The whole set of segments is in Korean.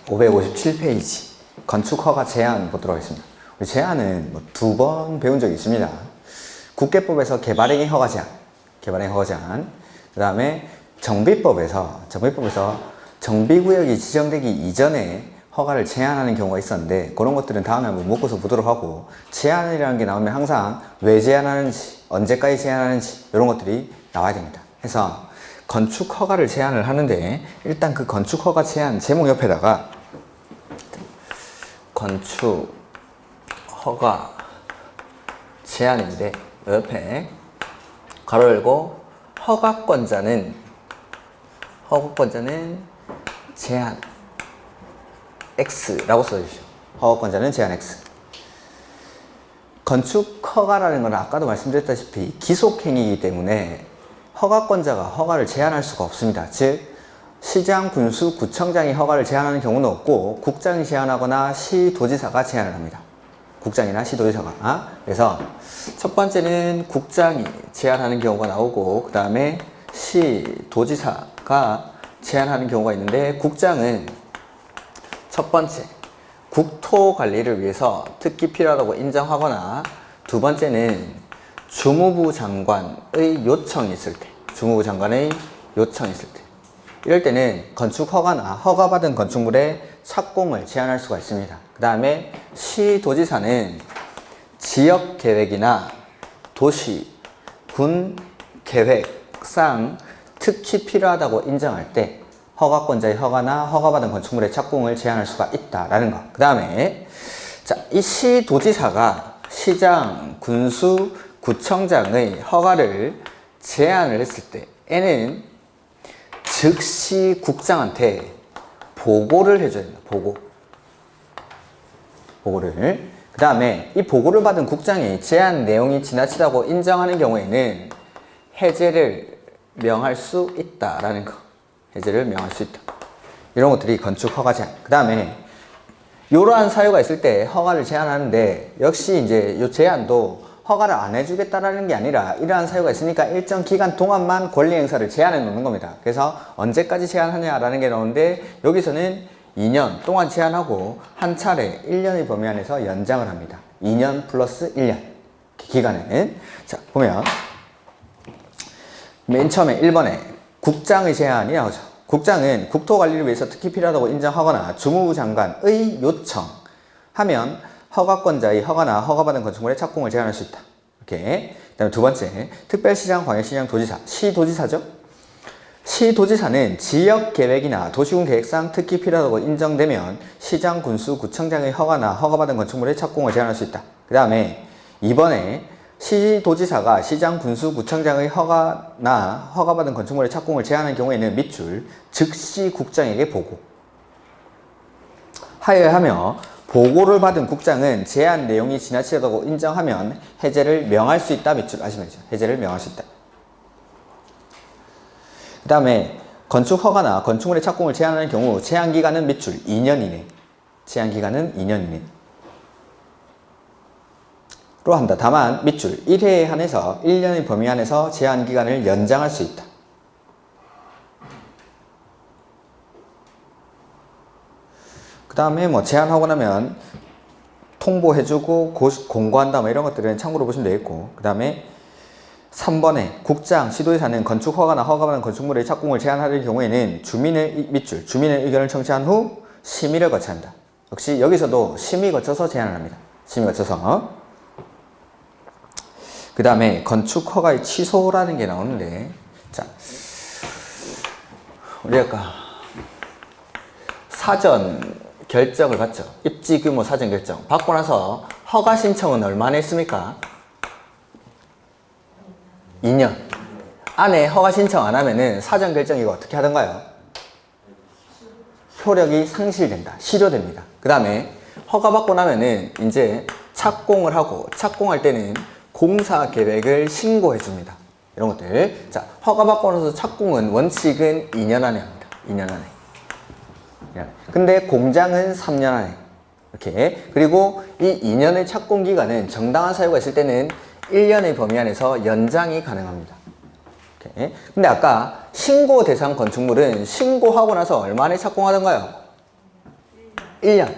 557페이지 건축허가 제한 보도록 하겠습니다. 제한은 두 번 배운 적이 있습니다. 국계법에서 개발행위 허가 제한, 그 다음에 정비법에서 정비구역이 지정되기 이전에 허가를 제한하는 경우가 있었는데, 그런 것들은 다음에 한번 묶어서 보도록 하고, 제한이라는 게 나오면 항상 왜 제한하는지, 언제까지 제한하는지 이런 것들이 나와야 됩니다. 그래서 건축 허가를 제한을 하는데, 일단 그 건축 허가 제한 제목 옆에다가 건축 허가 제한인데, 옆에 가로 열고 허가권자는 제한 X라고 써주십시오. 허가권자는 제한 X. 건축 허가라는 건 아까도 말씀드렸다시피 기속행위이기 때문에 허가권자가 허가를 제한할 수가 없습니다. 즉 시장, 군수, 구청장이 허가를 제한하는 경우는 없고 국장이 제한하거나 시도지사가 제한을 합니다. 국장이나 시도지사가. 그래서 첫 번째는 국장이 제한하는 경우가 나오고, 그 다음에 시도지사가 제한하는 경우가 있는데, 국장은 첫 번째 국토 관리를 위해서 특히 필요하다고 인정하거나, 두 번째는 주무부 장관의 요청이 있을 때, 이럴 때는 건축 허가나 허가받은 건축물의 착공을 제한할 수가 있습니다. 그 다음에 시도지사는 지역 계획이나 도시, 군 계획상 특히 필요하다고 인정할 때 허가권자의 허가나 허가받은 건축물의 착공을 제한할 수가 있다라는 거. 그 다음에 이 시도지사가 시장, 군수, 구청장의 허가를 제한을 했을 때 N은 즉시 국장한테 보고를 해줘야 됩니다. 보고를. 그 다음에 이 보고를 받은 국장이 제한 내용이 지나치다고 인정하는 경우에는 해제를 명할 수 있다라는 거. 이런 것들이 건축 허가 제한. 그 다음에 이러한 사유가 있을 때 허가를 제한하는데, 역시 이제 이 제한도 허가를 안 해주겠다라는 게 아니라 이러한 사유가 있으니까 일정 기간 동안만 권리 행사를 제한해 놓는 겁니다. 그래서 언제까지 제한하냐라는 게 나오는데, 여기서는 2년 동안 제한하고 한 차례 1년의 범위 안에서 연장을 합니다. 2년 플러스 1년 기간은. 자, 보면 맨 처음에 1번에 국장의 제한이 나오죠. 국장은 국토관리를 위해서 특히 필요하다고 인정하거나 주무부 장관의 요청하면 허가권자의 허가나 허가받은 건축물의 착공을 제한할 수 있다. 이렇게. 그 다음에 두 번째, 특별시장, 광역시장, 도지사, 시도지사죠. 시도지사는 지역계획이나 도시군 계획상 특히 필요하다고 인정되면 시장, 군수, 구청장의 허가나 허가받은 건축물의 착공을 제한할 수 있다. 그 다음에 2번에 시도지사가 시장, 군수, 구청장의 허가나 허가받은 건축물의 착공을 제한하는 경우에는 밑줄 즉시 국장에게 하여하며, 보고를 받은 국장은 제한 내용이 지나치다고 인정하면 해제를 명할 수 있다. 밑줄 아시면서 해제를 명할 수 있다. 그 다음에 건축 허가나 건축물의 착공을 제한하는 경우 제한기간은 밑줄 2년 이내. 로 한다. 다만 밑줄 1회에 한해서 1년의 범위 안에서 제한기간을 연장할 수 있다. 그 다음에 제한하고 나면 통보해주고 공고한다 이런 것들은 참고로 보시면 되겠고, 그 다음에 3번에 국장, 시도지사는 건축 허가나 허가받은 건축물의 착공을 제한하는 경우에는 주민의 의견을 청취한 후 심의를 거쳐야 한다. 역시 여기서도 심의 거쳐서 제한을 합니다. 그 다음에 건축 허가의 취소라는 게 나오는데, 자, 우리 아까 사전 결정을 받죠. 입지 규모 사전 결정 받고 나서 허가 신청은 얼마나 했습니까? 2년 안에 허가 신청 안 하면은 사전 결정 이거 어떻게 하던가요? 효력이 상실된다. 실효됩니다. 그 다음에 허가 받고 나면은 이제 착공을 하고, 착공할 때는 공사 계획을 신고해 줍니다. 이런 것들. 자, 허가 받고 나서 착공은 원칙은 2년 안에 합니다. 2년 안에. 근데 공장은 3년 안에. 이렇게. 그리고 이 2년의 착공 기간은 정당한 사유가 있을 때는 1년의 범위 안에서 연장이 가능합니다. 이렇게. 근데 아까 신고 대상 건축물은 신고하고 나서 얼마 안에 착공하던가요? 1년.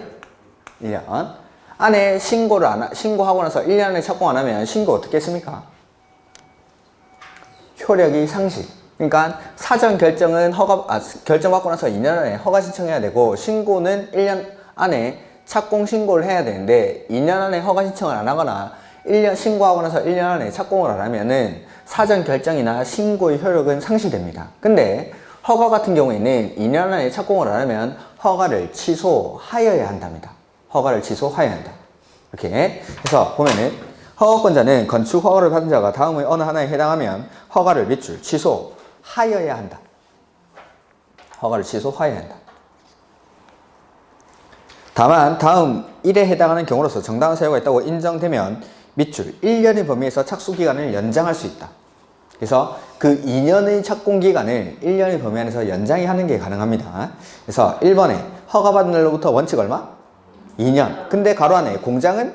1년. 안에 신고하고 나서 1년 안에 착공 안 하면 신고 어떻게 했습니까? 효력이 상실. 그러니까 사전 결정은 결정받고 나서 2년 안에 허가 신청해야 되고 신고는 1년 안에 착공 신고를 해야 되는데 2년 안에 허가 신청을 안 하거나 1년 신고하고 나서 1년 안에 착공을 안 하면은 사전 결정이나 신고의 효력은 상실됩니다. 근데 허가 같은 경우에는 2년 안에 착공을 안 하면 허가를 취소하여야 한답니다. 허가를 취소하여야 한다. 이렇게 해서 보면은 허가권자는 건축 허가를 받은 자가 다음의 어느 하나에 해당하면 허가를 밑줄 취소하여야 한다. 허가를 취소하여야 한다. 다만 다음 1에 해당하는 경우로서 정당한 사유가 있다고 인정되면 밑줄 1년의 범위에서 착수기간을 연장할 수 있다. 그래서 그 2년의 착공기간을 1년의 범위 안에서 연장이 하는 게 가능합니다. 그래서 1번에 허가받은 날로부터 원칙 얼마? 2년. 근데 가로 안에 공장은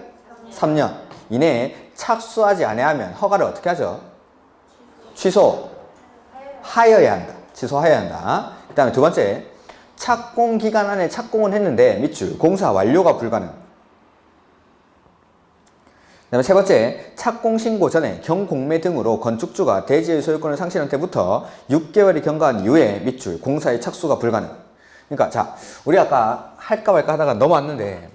3년 이내에 착수하지 아니하면 허가를 어떻게 하죠? 취소하여야 한다. 취소하여야 한다. 그 다음에 두 번째, 착공기간 안에 착공은 했는데 밑줄 공사 완료가 불가능. 그 다음에 세 번째, 착공 신고 전에 경공매 등으로 건축주가 대지의 소유권을 상실한 때부터 6개월이 경과한 이후에 밑줄 공사의 착수가 불가능. 그러니까 자, 우리 아까 할까 말까 하다가 넘어왔는데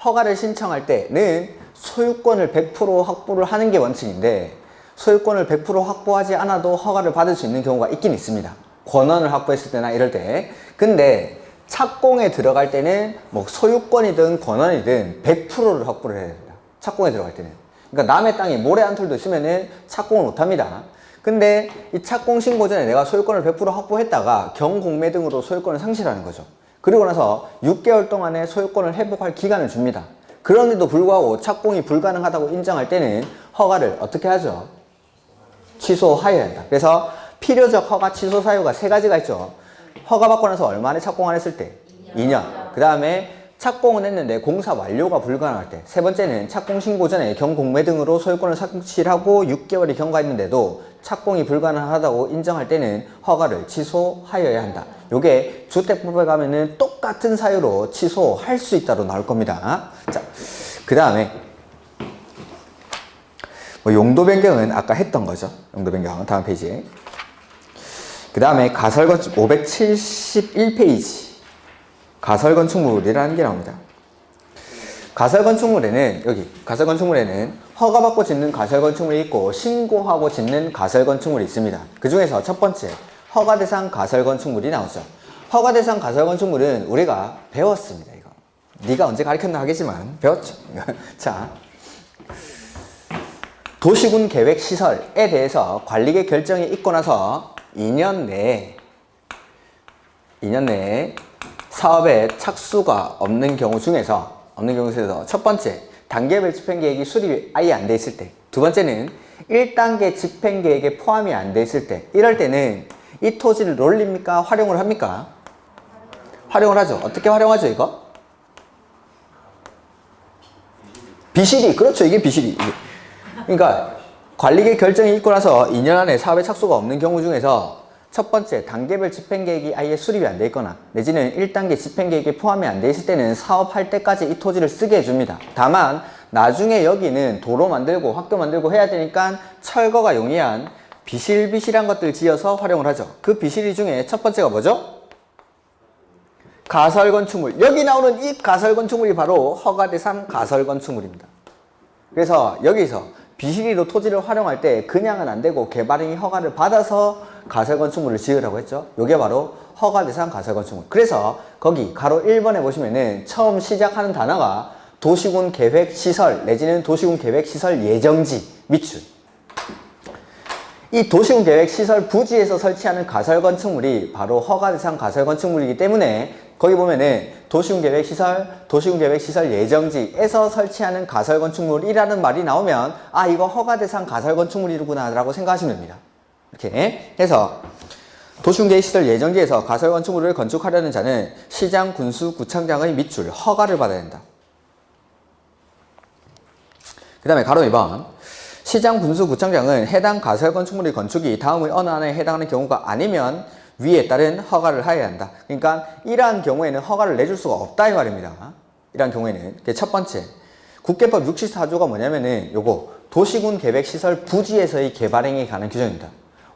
허가를 신청할 때는 소유권을 100% 확보를 하는 게 원칙인데 소유권을 100% 확보하지 않아도 허가를 받을 수 있는 경우가 있긴 있습니다. 권한을 확보했을 때나 이럴 때. 근데 착공에 들어갈 때는 뭐 소유권이든 권한이든 100%를 확보를 해야 됩니다. 착공에 들어갈 때는. 그러니까 남의 땅에 모래 한 톨도 있으면은 착공을 못 합니다. 근데 이 착공 신고 전에 내가 소유권을 100% 확보했다가 경공매 등으로 소유권을 상실하는 거죠. 그리고 나서 6개월 동안의 소유권을 회복할 기간을 줍니다. 그런데도 불구하고 착공이 불가능하다고 인정할 때는 허가를 어떻게 하죠? 취소하여야 한다. 그래서 필요적 허가 취소 사유가 세 가지가 있죠. 허가 받고 나서 얼마 안에 착공 안 했을 때? 2년. 그 다음에 착공은 했는데 공사 완료가 불가능할 때. 세 번째는 착공 신고 전에 경공매 등으로 소유권을 상실하고 6개월이 경과했는데도 착공이 불가능하다고 인정할 때는 허가를 취소하여야 한다. 요게 주택법에 가면은 똑같은 사유로 취소할 수 있다로 나올 겁니다. 자, 그 다음에 뭐 용도 변경은 아까 했던 거죠. 용도 변경 다음 페이지에. 그 다음에 가설건축 571페이지 가설건축물이라는 게 나옵니다. 가설건축물에는 여기 가설건축물에는 허가받고 짓는 가설건축물이 있고 신고하고 짓는 가설건축물이 있습니다. 그 중에서 첫 번째 허가대상 가설건축물이 나오죠. 허가대상 가설건축물은 우리가 배웠습니다. 이거 네가 언제 가르쳤나 하겠지만 배웠죠. 자, 도시군 계획시설에 대해서 관리계 결정이 있고 나서 2년 내에 사업에 착수가 없는 경우 중에서 첫 번째, 단계별 집행계획이 수립이 아예 안 돼 있을 때. 두 번째는 1단계 집행계획에 포함이 안 돼 있을 때. 이럴 때는 이 토지를 롤립니까? 활용을 합니까? 활용을 하죠. 어떻게 활용하죠, 이거? 비실이. 그렇죠. 이게 비실이. 그러니까 관리계획 결정이 있고 나서 2년 안에 사업에 착수가 없는 경우 중에서 첫 번째, 단계별 집행계획이 아예 수립이 안 돼 있거나 내지는 1단계 집행계획에 포함이 안 돼 있을 때는 사업할 때까지 이 토지를 쓰게 해줍니다. 다만 나중에 여기는 도로 만들고 학교 만들고 해야 되니까 철거가 용이한 비실비실한 것들 지어서 활용을 하죠. 그 비실이 중에 첫 번째가 뭐죠? 가설건축물. 여기 나오는 이 가설건축물이 바로 허가대상 가설건축물입니다. 그래서 여기서 비실이로 토지를 활용할 때 그냥은 안 되고 개발인이 허가를 받아서 가설건축물을 지으라고 했죠. 이게 바로 허가대상 가설건축물. 그래서 거기 가로 1번에 보시면은 처음 시작하는 단어가 도시군 계획시설 내지는 도시군 계획시설 예정지 밑줄. 이 도시군 계획시설 부지에서 설치하는 가설건축물이 바로 허가대상 가설건축물이기 때문에 거기 보면은 도시군 계획시설, 도시군 계획시설 예정지에서 설치하는 가설건축물이라는 말이 나오면 아, 이거 허가대상 가설건축물이구나 라고 생각하시면 됩니다. 이렇게 해서 도시군 계획시설 예정지에서 가설건축물을 건축하려는 자는 시장, 군수, 구청장의 밑줄 허가를 받아야 된다. 그 다음에 가로 2번 시장, 군수, 구청장은 해당 가설건축물의 건축이 다음의 어느 하나에 해당하는 경우가 아니면 위에 따른 허가를 하여야 한다. 그러니까 이러한 경우에는 허가를 내줄 수가 없다 이 말입니다. 이러한 경우에는 첫 번째 국계법 64조가 뭐냐면은 요거 도시군 계획시설 부지에서의 개발행위 가능 규정입니다.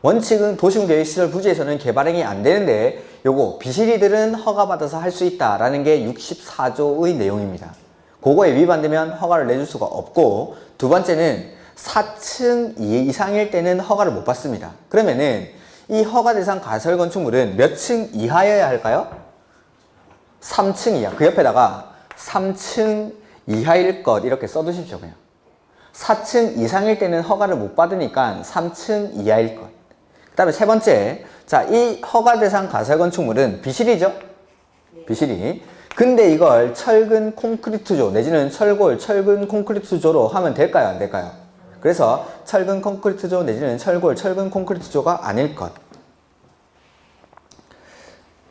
원칙은 도시군 계획시설 부지에서는 개발행위 안 되는데 요거 비실이들은 허가받아서 할 수 있다라는 게 64조의 내용입니다. 그거에 위반되면 허가를 내줄 수가 없고, 두 번째는 4층 이상일 때는 허가를 못 받습니다. 그러면은 이 허가 대상 가설 건축물은 몇 층 이하여야 할까요? 3층 이하. 그 옆에다가 3층 이하일 것 이렇게 써두십시오. 그냥 4층 이상일 때는 허가를 못 받으니까 3층 이하일 것. 그 다음에 세 번째, 자, 이 허가 대상 가설 건축물은 비실이죠? 비실이. 근데 이걸 철근 콘크리트조 내지는 철골, 철근 콘크리트조로 하면 될까요? 안 될까요? 그래서 철근 콘크리트조 내지는 철골, 철근 콘크리트조가 아닐 것.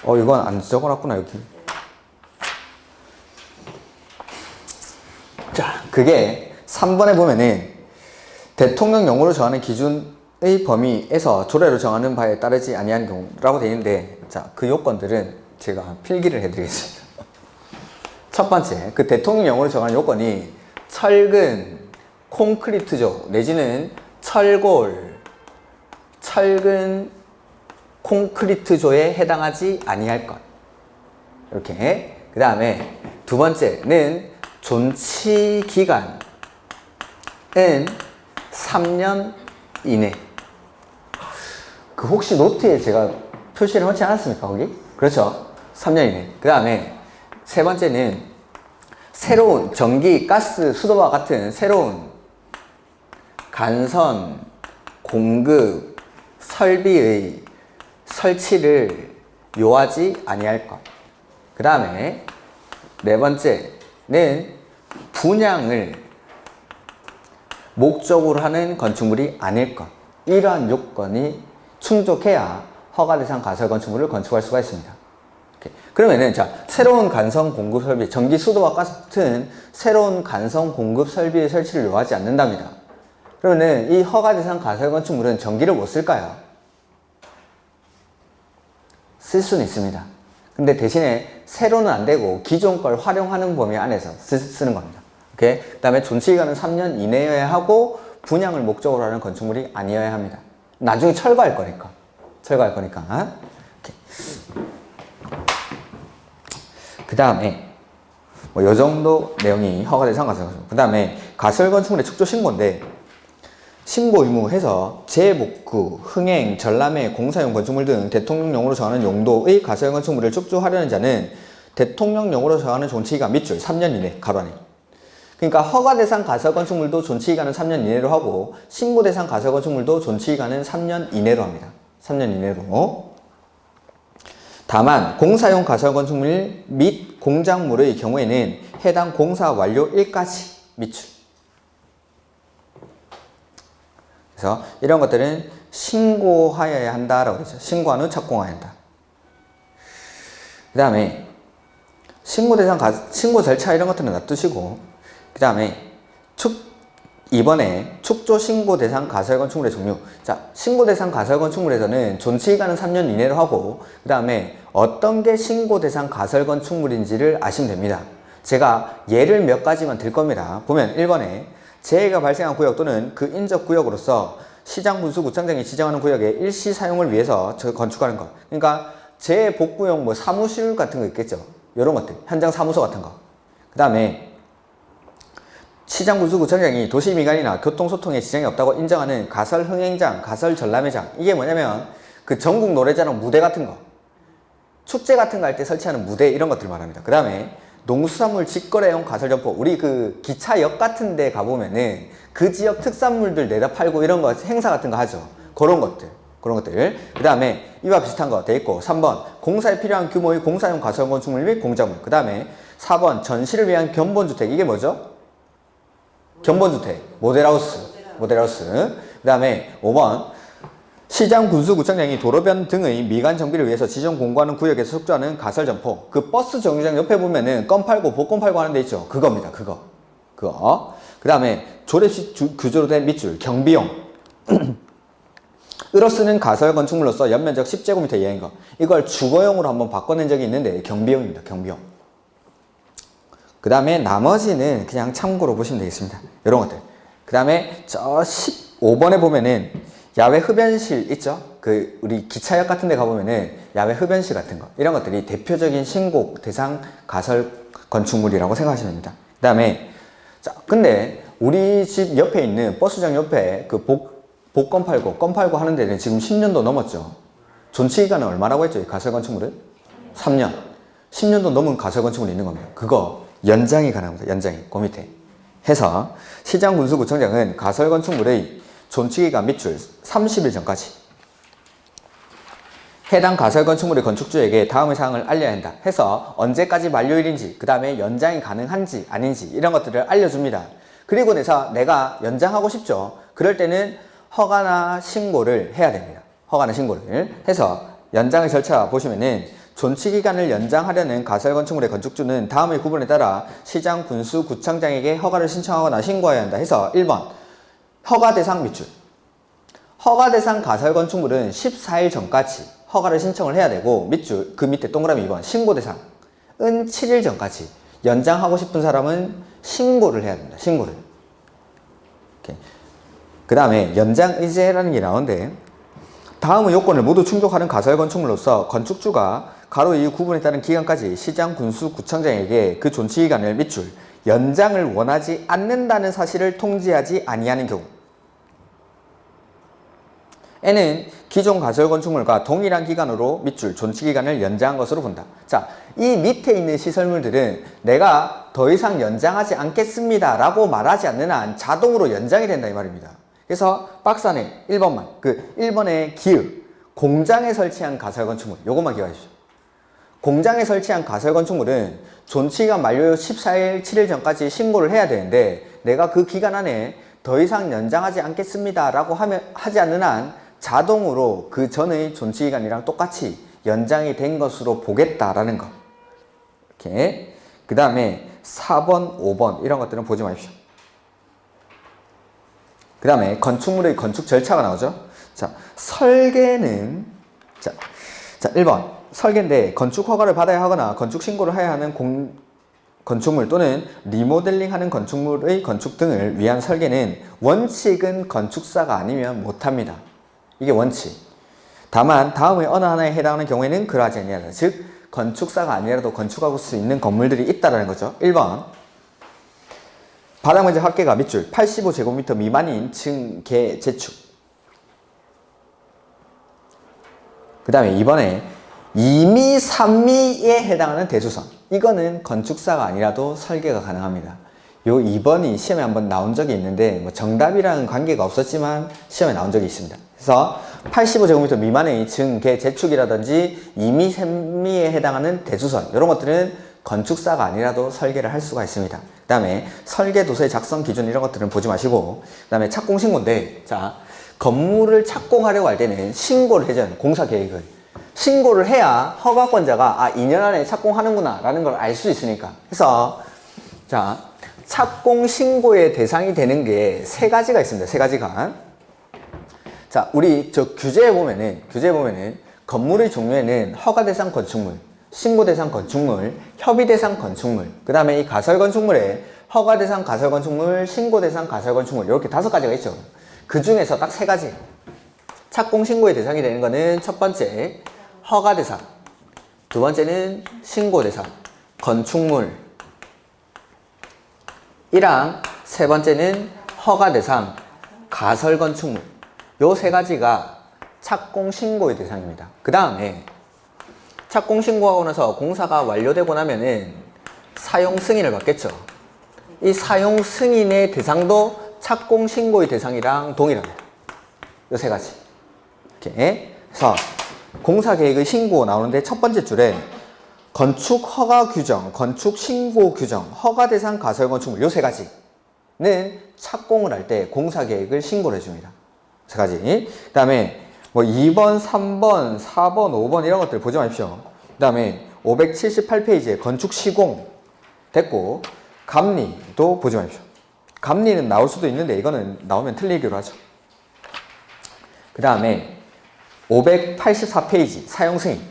이건 안 적어놨구나, 여기. 자, 그게 3번에 보면은 대통령령으로 정하는 기준의 범위에서 조례로 정하는 바에 따르지 아니한 경우라고 되어 있는데, 자, 그 요건들은 제가 필기를 해드리겠습니다. 첫 번째, 그 대통령령으로 정하는 요건이 철근, 콘크리트조 내지는 철골, 철근, 콘크리트조에 해당하지 아니할 것. 이렇게. 그 다음에 두 번째는 존치 기간은 3년 이내. 그 혹시 노트에 제가 표시를 하지 않았습니까, 거기? 그렇죠. 3년 이내. 그 다음에 세 번째는 새로운 전기, 가스, 수도와 같은 새로운 간선, 공급, 설비의 설치를 요하지 아니할 것. 그 다음에 네 번째는 분양을 목적으로 하는 건축물이 아닐 것. 이러한 요건이 충족해야 허가 대상 가설 건축물을 건축할 수가 있습니다. 그러면은, 자, 새로운 간선 공급 설비, 전기, 수도와 같은 새로운 간선 공급 설비의 설치를 요하지 않는답니다. 그러면은 이 허가 대상 가설 건축물은 전기를 못 쓸까요? 쓸 수는 있습니다. 근데 대신에 새로는 안 되고 기존 걸 활용하는 범위 안에서 쓰는 겁니다. 오케이? 그 다음에 존치기간은 3년 이내여야 하고 분양을 목적으로 하는 건축물이 아니어야 합니다. 나중에 철거할 거니까. 철거할 거니까. 그 다음에 요 정도 내용이 허가 대상 가설 건축물. 그 다음에 가설 건축물의 축조 신고인데, 신고 의무해서 재복구, 흥행, 전람회, 공사용 건축물 등 대통령령으로 정하는 용도의 가설 건축물을 축조하려는 자는 대통령령으로 정하는 존치기간 밑줄 3년 이내 가로안에. 그러니까 허가 대상 가설 건축물도 존치기간은 3년 이내로 하고 신고 대상 가설 건축물도 존치기간은 3년 이내로 합니다. 3년 이내로. 다만 공사용 가설 건축물 및 공작물의 경우에는 해당 공사 완료일까지 밑줄. 그래서 이런 것들은 신고하여야 한다라고 그러죠. 신고한 후 착공해야 한다. 그 다음에 신고 대상 신고 절차 이런 것들은 놔두시고, 그 다음에 이번에 축조 신고 대상 가설 건축물의 종류. 자, 신고 대상 가설 건축물에서는 존치기간은 3년 이내로 하고, 그 다음에 어떤 게 신고 대상 가설 건축물인지를 아시면 됩니다. 제가 예를 몇 가지만 들 겁니다. 보면 1번에 재해가 발생한 구역 또는 그 인접 구역으로서 시장군수구청장이 지정하는 구역의 일시 사용을 위해서 건축하는 것. 그러니까 재해 복구용 뭐 사무실 같은 거 있겠죠. 이런 것들. 현장 사무소 같은 거. 그 다음에 시장군수구청장이 도시미관이나 교통소통에 지장이 없다고 인정하는 가설 흥행장, 가설 전람회장. 이게 뭐냐면 그 전국 노래자랑 무대 같은 거, 축제 같은 거 할 때 설치하는 무대 이런 것들 말합니다. 그 다음에 농수산물 직거래용 가설점포. 우리 그 기차역 같은 데 가보면은 그 지역 특산물들 내다 팔고 이런 거 행사 같은 거 하죠. 그런 것들. 그 다음에 이와 비슷한 거 돼 있고, 3번 공사에 필요한 규모의 공사용 가설 건축물 및 공작물. 그 다음에 4번 전시를 위한 견본주택. 이게 뭐죠? 견본주택. 모델하우스. 그 다음에 5번 시장 군수구청장이 도로변 등의 미관 정비를 위해서 지정 공고하는 구역에서 숙주하는 가설점포. 그 버스 정류장 옆에 보면은 껌 팔고 복권 팔고 하는 데 있죠. 그겁니다. 그거. 그 다음에 조립식 규조로 된 밑줄, 경비용. 으로 쓰는 가설 건축물로서 연면적 10제곱미터 이하인 거. 이걸 주거용으로 한번 바꿔낸 적이 있는데 경비용입니다. 경비용. 그 다음에 나머지는 그냥 참고로 보시면 되겠습니다. 이런 것들. 그 다음에 저 15번에 보면은 야외 흡연실 있죠? 그 우리 기차역 같은 데 가보면은 야외 흡연실 같은 거. 이런 것들이 대표적인 신고 대상 가설 건축물이라고 생각하시면 됩니다. 그 다음에 자, 근데 우리 집 옆에 있는 버스장 옆에 그 건 팔고 하는 데는 지금 10년도 넘었죠. 존치기간은 얼마라고 했죠? 이 가설 건축물은? 3년. 10년도 넘은 가설 건축물이 있는 겁니다. 그거 연장이 가능합니다. 연장이. 그 밑에. 해서 시장군수구청장은 가설 건축물의 존치기간 밑줄 30일 전까지 해당 가설 건축물의 건축주에게 다음의 사항을 알려야 한다. 해서 언제까지 만료일인지, 그 다음에 연장이 가능한지 아닌지 이런 것들을 알려줍니다. 그리고 내가 연장하고 싶죠. 그럴 때는 허가나 신고를 해야 됩니다. 허가나 신고를 해서 연장의 절차 보시면은 존치기간을 연장하려는 가설 건축물의 건축주는 다음의 구분에 따라 시장, 군수, 구청장에게 허가를 신청하거나 신고해야 한다. 해서 1번 허가 대상 밑줄. 허가 대상 가설 건축물은 14일 전까지 허가를 신청을 해야 되고 밑줄 그 밑에 동그라미 2번 신고 대상은 7일 전까지 연장하고 싶은 사람은 신고를 해야 됩니다. 신고를. 그 다음에 연장 의제라는 게 나오는데 다음의 요건을 모두 충족하는 가설 건축물로서 건축주가 가로 이 구분에 따른 기간까지 시장, 군수, 구청장에게 그 존치기간을 밑줄 연장을 원하지 않는다는 사실을 통지하지 아니하는 경우 에는 기존 가설 건축물과 동일한 기간으로 밑줄 존치기간을 연장한 것으로 본다. 자, 이 밑에 있는 시설물들은 내가 더 이상 연장하지 않겠습니다 라고 말하지 않는 한 자동으로 연장이 된다 이 말입니다. 그래서 박스 안에 1번만 그 1번의 기읍 공장에 설치한 가설 건축물 요것만 기억하십시오. 공장에 설치한 가설 건축물은 존치기간 만료 14일 7일 전까지 신고를 해야 되는데 내가 그 기간 안에 더 이상 연장하지 않겠습니다 라고 하지 않는 한 자동으로 그 전의 존치기간이랑 똑같이 연장이 된 것으로 보겠다라는 거. 이렇게. 그 다음에 4번, 5번 이런 것들은 보지 마십시오. 그 다음에 건축물의 건축 절차가 나오죠. 자, 설계는 자 1번 설계인데 건축 허가를 받아야 하거나 건축 신고를 해야 하는 건축물 또는 리모델링하는 건축물의 건축 등을 위한 설계는 원칙은 건축사가 아니면 못합니다. 이게 원칙. 다만 다음의 어느 하나에 해당하는 경우에는 그러하지 아니하다. 즉 건축사가 아니라도 건축할 수 있는 건물들이 있다라는 거죠. 1번 바닥면적 합계가 밑줄 85제곱미터 미만인 층계 재축. 그 다음에 2번에 2미, 3미에 해당하는 대수선. 이거는 건축사가 아니라도 설계가 가능합니다. 요 2번이 시험에 한번 나온 적이 있는데 뭐 정답이랑 관계가 없었지만 시험에 나온 적이 있습니다. 그래서 85제곱미터 미만의 층계 재축이라든지 2미, 3미에 해당하는 대수선 이런 것들은 건축사가 아니라도 설계를 할 수가 있습니다. 그 다음에 설계도서의 작성 기준 이런 것들은 보지 마시고 그 다음에 착공신고인데 자 건물을 착공하려고 할 때는 신고를 해줘야 돼요. 공사 계획을. 신고를 해야 허가권자가 2년 안에 착공하는구나 라는 걸 알 수 있으니까. 그래서 자 착공 신고의 대상이 되는 게 세 가지가 있습니다. 세 가지가. 자, 우리 규제에 보면은 건물의 종류에는 허가 대상 건축물, 신고 대상 건축물, 협의 대상 건축물, 그 다음에 이 가설 건축물에 허가 대상 가설 건축물, 신고 대상 가설 건축물 이렇게 5가지가 있죠. 그 중에서 딱 3가지. 착공 신고의 대상이 되는 거는 첫 번째 허가 대상, 두 번째는 신고 대상 건축물 이랑 세 번째는 허가 대상 가설 건축물. 요 3가지가 착공 신고의 대상입니다. 그 다음에 착공 신고하고 나서 공사가 완료되고 나면은 사용 승인을 받겠죠. 이 사용 승인의 대상도 착공 신고의 대상이랑 동일합니다. 요 3가지. 이렇게. 그래서 공사 계획의 신고 나오는데 첫 번째 줄에 건축 허가 규정, 건축 신고 규정, 허가 대상 가설 건축물 요 3가지는 착공을 할 때 공사 계획을 신고를 해줍니다. 3가지. 그 다음에 뭐 2번, 3번, 4번, 5번 이런 것들 보지 마십시오. 그 다음에 578페이지에 건축 시공 됐고 감리도 보지 마십시오. 감리는 나올 수도 있는데 이거는 나오면 틀리기로 하죠. 그 다음에 584페이지 사용 승인.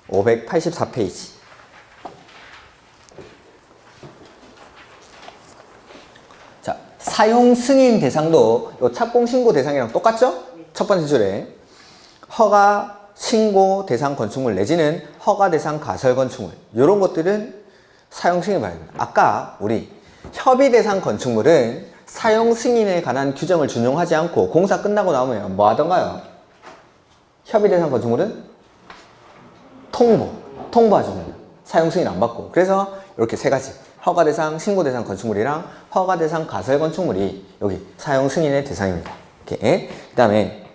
584페이지. 자, 사용 승인 대상도 요 착공 신고 대상이랑 똑같죠? 첫 번째 줄에 허가 신고 대상 건축물 내지는 허가 대상 가설 건축물, 이런 것들은 사용 승인 봐야 됩니다. 아까 우리 협의 대상 건축물은 사용 승인에 관한 규정을 준용하지 않고 공사 끝나고 나오면 뭐 하던가요? 협의 대상 건축물은 통보하줍니다. 사용 승인 안 받고. 그래서 이렇게 세 가지, 허가 대상, 신고 대상 건축물이랑 허가 대상 가설 건축물이 여기 사용 승인의 대상입니다. 이렇게. 그 다음에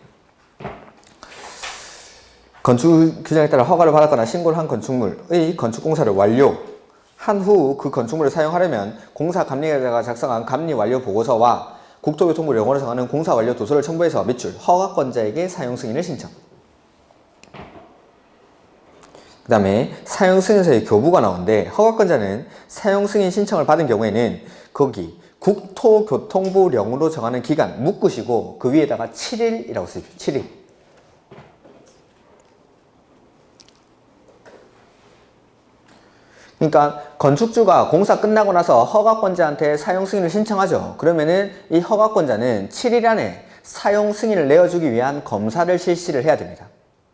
건축 규정에 따라 허가를 받았거나 신고를 한 건축물의 건축공사를 완료한 후 그 건축물을 사용하려면 공사감리자가 작성한 감리 완료 보고서와 국토교통부 영어로 정하는 공사 완료 도서를 첨부해서 밑줄 허가권자에게 사용 승인을 신청. 그 다음에 사용 승인서의 교부가 나오는데, 허가권자는 사용 승인 신청을 받은 경우에는 거기 국토교통부령으로 정하는 기간 묶으시고 그 위에다가 7일이라고 쓰십시오. 7일. 그러니까 건축주가 공사 끝나고 나서 허가권자한테 사용 승인을 신청하죠. 그러면은 이 허가권자는 7일 안에 사용 승인을 내어주기 위한 검사를 실시를 해야 됩니다.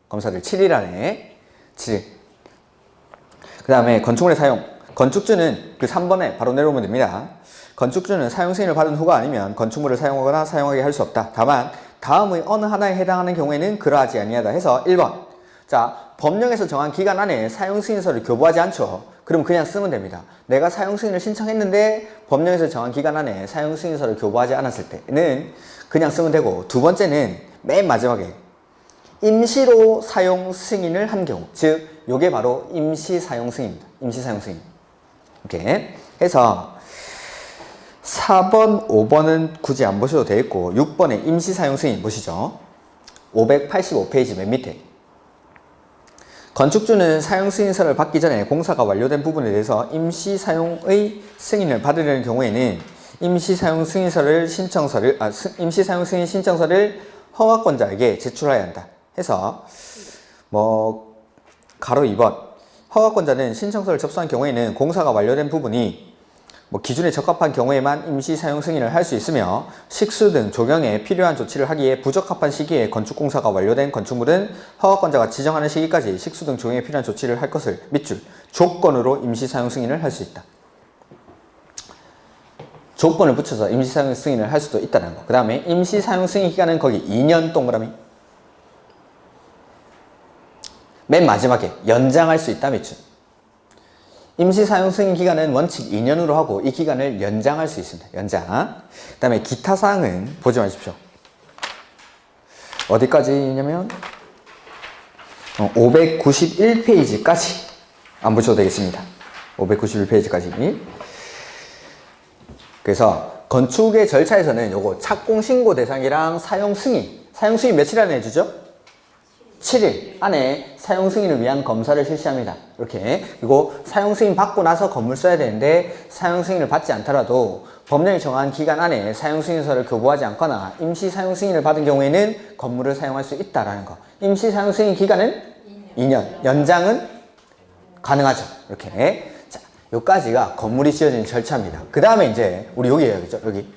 검사를 7일 안에. 7일. 그 다음에 건축물의 사용. 건축주는 그 3번에 바로 내려오면 됩니다. 건축주는 사용 승인을 받은 후가 아니면 건축물을 사용하거나 사용하게 할 수 없다. 다만 다음의 어느 하나에 해당하는 경우에는 그러하지 아니하다 해서 1번. 자, 법령에서 정한 기간 안에 사용 승인서를 교부하지 않죠. 그럼 그냥 쓰면 됩니다. 내가 사용 승인을 신청했는데 법령에서 정한 기간 안에 사용 승인서를 교부하지 않았을 때는 그냥 쓰면 되고, 두 번째는 맨 마지막에 임시로 사용 승인을 한 경우, 즉 요게 바로 임시 사용 승인입니다. 임시 사용 승인. 이렇게 해서 4번, 5번은 굳이 안 보셔도 되겠고 6번에 임시 사용 승인 보시죠. 585페이지 맨 밑에. 건축주는 사용 승인서를 받기 전에 공사가 완료된 부분에 대해서 임시 사용의 승인을 받으려는 경우에는 임시 사용 승인서를 임시 사용 승인 신청서를 허가권자에게 제출해야 한다. 해서 가로 2번. 허가권자는 신청서를 접수한 경우에는 공사가 완료된 부분이 기준에 적합한 경우에만 임시 사용 승인을 할 수 있으며 식수 등 조경에 필요한 조치를 하기에 부적합한 시기에 건축공사가 완료된 건축물은 허가권자가 지정하는 시기까지 식수 등 조경에 필요한 조치를 할 것을 밑줄 조건으로 임시 사용 승인을 할 수 있다. 조건을 붙여서 임시 사용 승인을 할 수도 있다는 거. 그 다음에 임시 사용 승인 기간은 거기 2년 동그라미. 맨 마지막에 연장할 수 있다 밑줄. 임시 사용 승인 기간은 원칙 2년으로 하고 이 기간을 연장할 수 있습니다. 연장. 그 다음에 기타 사항은 보지 마십시오. 어디까지냐면 591페이지까지 안 보셔도 되겠습니다. 591페이지까지. 그래서 건축의 절차에서는 요거 착공 신고 대상이랑 사용 승인 며칠 안에 해주죠? 7일 안에 사용 승인을 위한 검사를 실시합니다. 이렇게. 그리고 사용 승인 받고 나서 건물 써야 되는데 사용 승인을 받지 않더라도 법령이 정한 기간 안에 사용 승인서를 교부하지 않거나 임시 사용 승인을 받은 경우에는 건물을 사용할 수 있다라는 거. 임시 사용 승인 기간은 2년. 연장은 가능하죠. 이렇게. 자, 요까지가 건물이 지어지는 절차입니다. 그 다음에 이제 우리 여기 해야겠죠. 여기.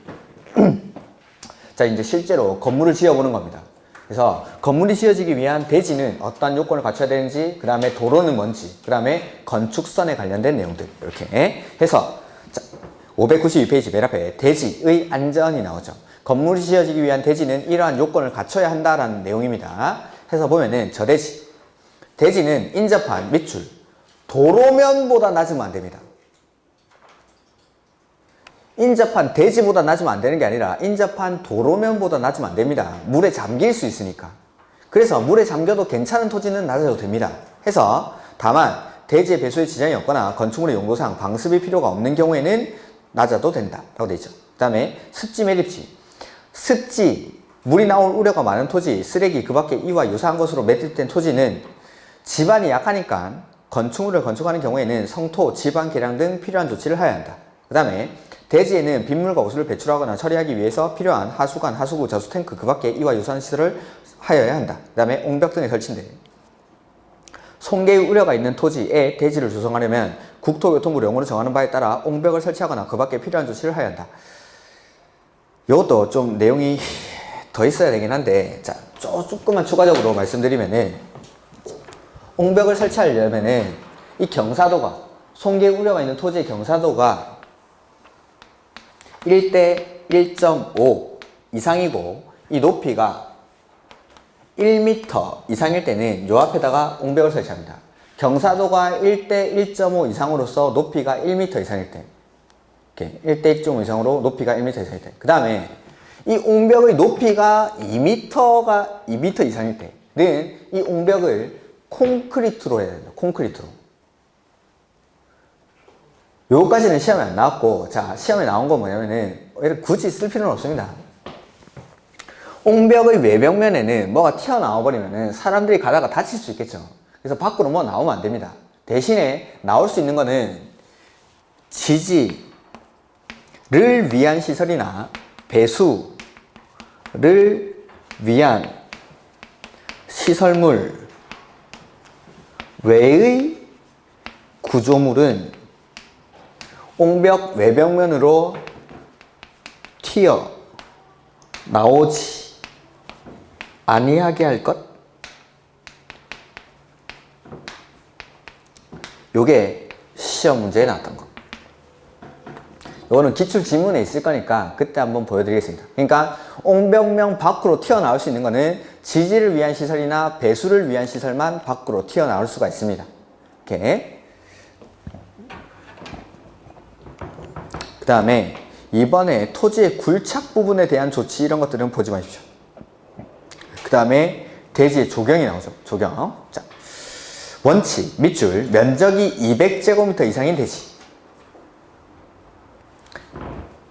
자, 이제 실제로 건물을 지어보는 겁니다. 그래서 건물이 지어지기 위한 대지는 어떠한 요건을 갖춰야 되는지, 그 다음에 도로는 뭔지, 그 다음에 건축선에 관련된 내용들 이렇게 해서 592페이지 맨 앞에 대지의 안전이 나오죠. 건물이 지어지기 위한 대지는 이러한 요건을 갖춰야 한다라는 내용입니다. 해서 보면은 저 대지는 인접한 밑줄 도로면보다 낮으면 안 됩니다. 인접한 대지보다 낮으면 안 되는 게 아니라 인접한 도로면보다 낮으면 안 됩니다. 물에 잠길 수 있으니까. 그래서 물에 잠겨도 괜찮은 토지는 낮아도 됩니다. 해서 다만 대지의 배수에 지장이 없거나 건축물의 용도상 방습이 필요가 없는 경우에는 낮아도 된다 라고 되어 있죠. 그 다음에 습지 매립지. 습지, 물이 나올 우려가 많은 토지, 쓰레기 그 밖에 이와 유사한 것으로 매립된 토지는 지반이 약하니까 건축물을 건축하는 경우에는 성토, 지반 개량 등 필요한 조치를 해야 한다. 그 다음에 대지에는 빗물과 오수를 배출하거나 처리하기 위해서 필요한 하수관, 하수구, 저수 탱크 그 밖에 이와 유사한 시설을 하여야 한다. 그 다음에 옹벽 등에 설치인데 손괴의 우려가 있는 토지에 대지를 조성하려면 국토교통부 용어로 정하는 바에 따라 옹벽을 설치하거나 그 밖에 필요한 조치를 하여야 한다. 이것도 좀 내용이 더 있어야 되긴 한데, 자, 조금만 추가적으로 말씀드리면은, 옹벽을 설치하려면은, 이 경사도가, 손괴 우려가 있는 토지의 경사도가 1대 1.5 이상이고, 이 높이가 1m 이상일 때는 요 앞에다가 옹벽을 설치합니다. 경사도가 1대 1.5 이상으로서 높이가 1m 이상일 때, 이렇게 1대 1.5 이상으로 높이가 1m 이상일 때, 그 다음에 이 옹벽의 높이가 2m 이상일 때는 이 옹벽을 콘크리트로 해야 된다. 콘크리트로. 요거까지는 시험에 안 나왔고, 자, 시험에 나온 건 뭐냐면은, 굳이 쓸 필요는 없습니다. 옹벽의 외벽면에는 뭐가 튀어나와 버리면은 사람들이 가다가 다칠 수 있겠죠. 그래서 밖으로 뭐 나오면 안 됩니다. 대신에 나올 수 있는 거는 지지를 위한 시설이나 배수를 위한 시설물 외의 구조물은 옹벽 외벽면으로 튀어 나오지 아니하게 할 것? 요게 시험 문제에 나왔던 거. 요거는 기출 지문에 있을 거니까 그때 한번 보여드리겠습니다. 그러니까 옹벽면 밖으로 튀어나올 수 있는 거는 지지를 위한 시설이나 배수를 위한 시설만 밖으로 튀어나올 수가 있습니다. 이렇게. 그 다음에 이번에 토지의 굴착 부분에 대한 조치 이런 것들은 보지 마십시오. 그 다음에 대지의 조경이 나오죠. 조경. 자, 원칙, 밑줄, 면적이 200제곱미터 이상인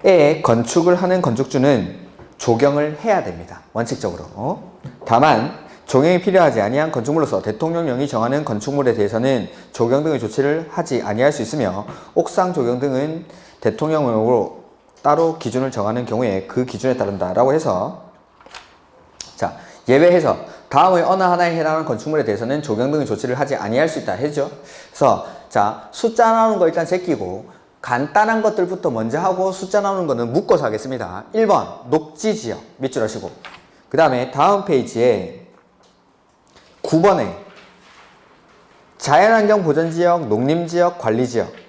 대지에 건축을 하는 건축주는 조경을 해야 됩니다. 원칙적으로. 다만 조경이 필요하지 아니한 건축물로서 대통령령이 정하는 건축물에 대해서는 조경 등의 조치를 하지 아니할 수 있으며 옥상 조경 등은 대통령령으로 따로 기준을 정하는 경우에 그 기준에 따른다 라고 해서, 자, 예외해서 다음의 어느 하나에 해당하는 건축물에 대해서는 조경 등의 조치를 하지 아니할 수 있다 했죠. 그래서 자, 숫자 나오는 거 일단 제끼고 간단한 것들부터 먼저 하고 숫자 나오는 거는 묶어서 하겠습니다. 1번 녹지지역 밑줄 하시고, 그 다음에 다음 페이지에 9번에 자연환경 보전지역, 농림지역, 관리지역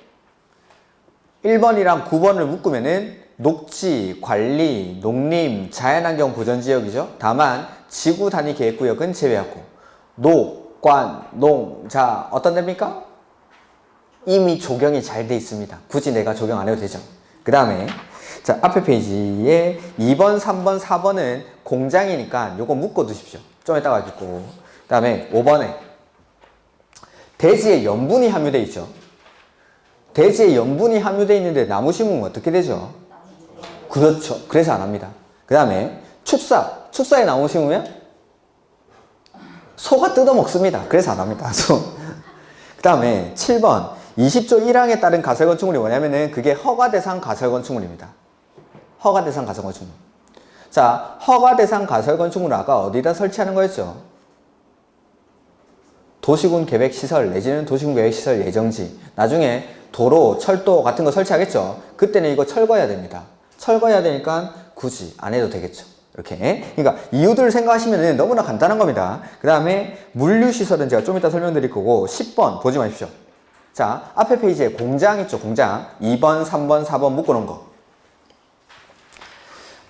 1번이랑 9번을 묶으면은 녹지, 관리, 농림, 자연환경 보전지역이죠. 다만 지구 단위 계획구역은 제외하고 녹, 관, 농, 자 어떤 데입니까? 이미 조경이 잘 돼 있습니다. 굳이 내가 조경 안 해도 되죠. 그 다음에 자 앞에 페이지에 2번, 3번, 4번은 공장이니까 요거 묶어 두십시오. 좀 이따가 읽고. 그 다음에 5번에 대지에 염분이 함유되어 있죠. 대지에 염분이 함유되어 있는데 나무 심으면 어떻게 되죠? 그렇죠. 그래서 안 합니다. 그 다음에 축사에 나무 심으면 소가 뜯어 먹습니다. 그래서 안 합니다. 그 다음에 7번 20조 1항에 따른 가설건축물이 뭐냐면은 그게 허가대상 가설건축물입니다. 허가대상 가설건축물. 자, 허가대상 가설건축물을 아까 어디다 설치하는 거였죠? 도시군 계획시설 내지는 도시군 계획시설 예정지. 나중에 도로, 철도 같은 거 설치하겠죠? 그때는 이거 철거해야 됩니다. 철거해야 되니까 굳이 안 해도 되겠죠. 이렇게. 그러니까 이유들을 생각하시면 너무나 간단한 겁니다. 그 다음에 물류시설은 제가 좀 이따 설명드릴 거고 10번 보지 마십시오. 자, 앞에 페이지에 공장 있죠. 공장. 2번, 3번, 4번 묶어놓은 거.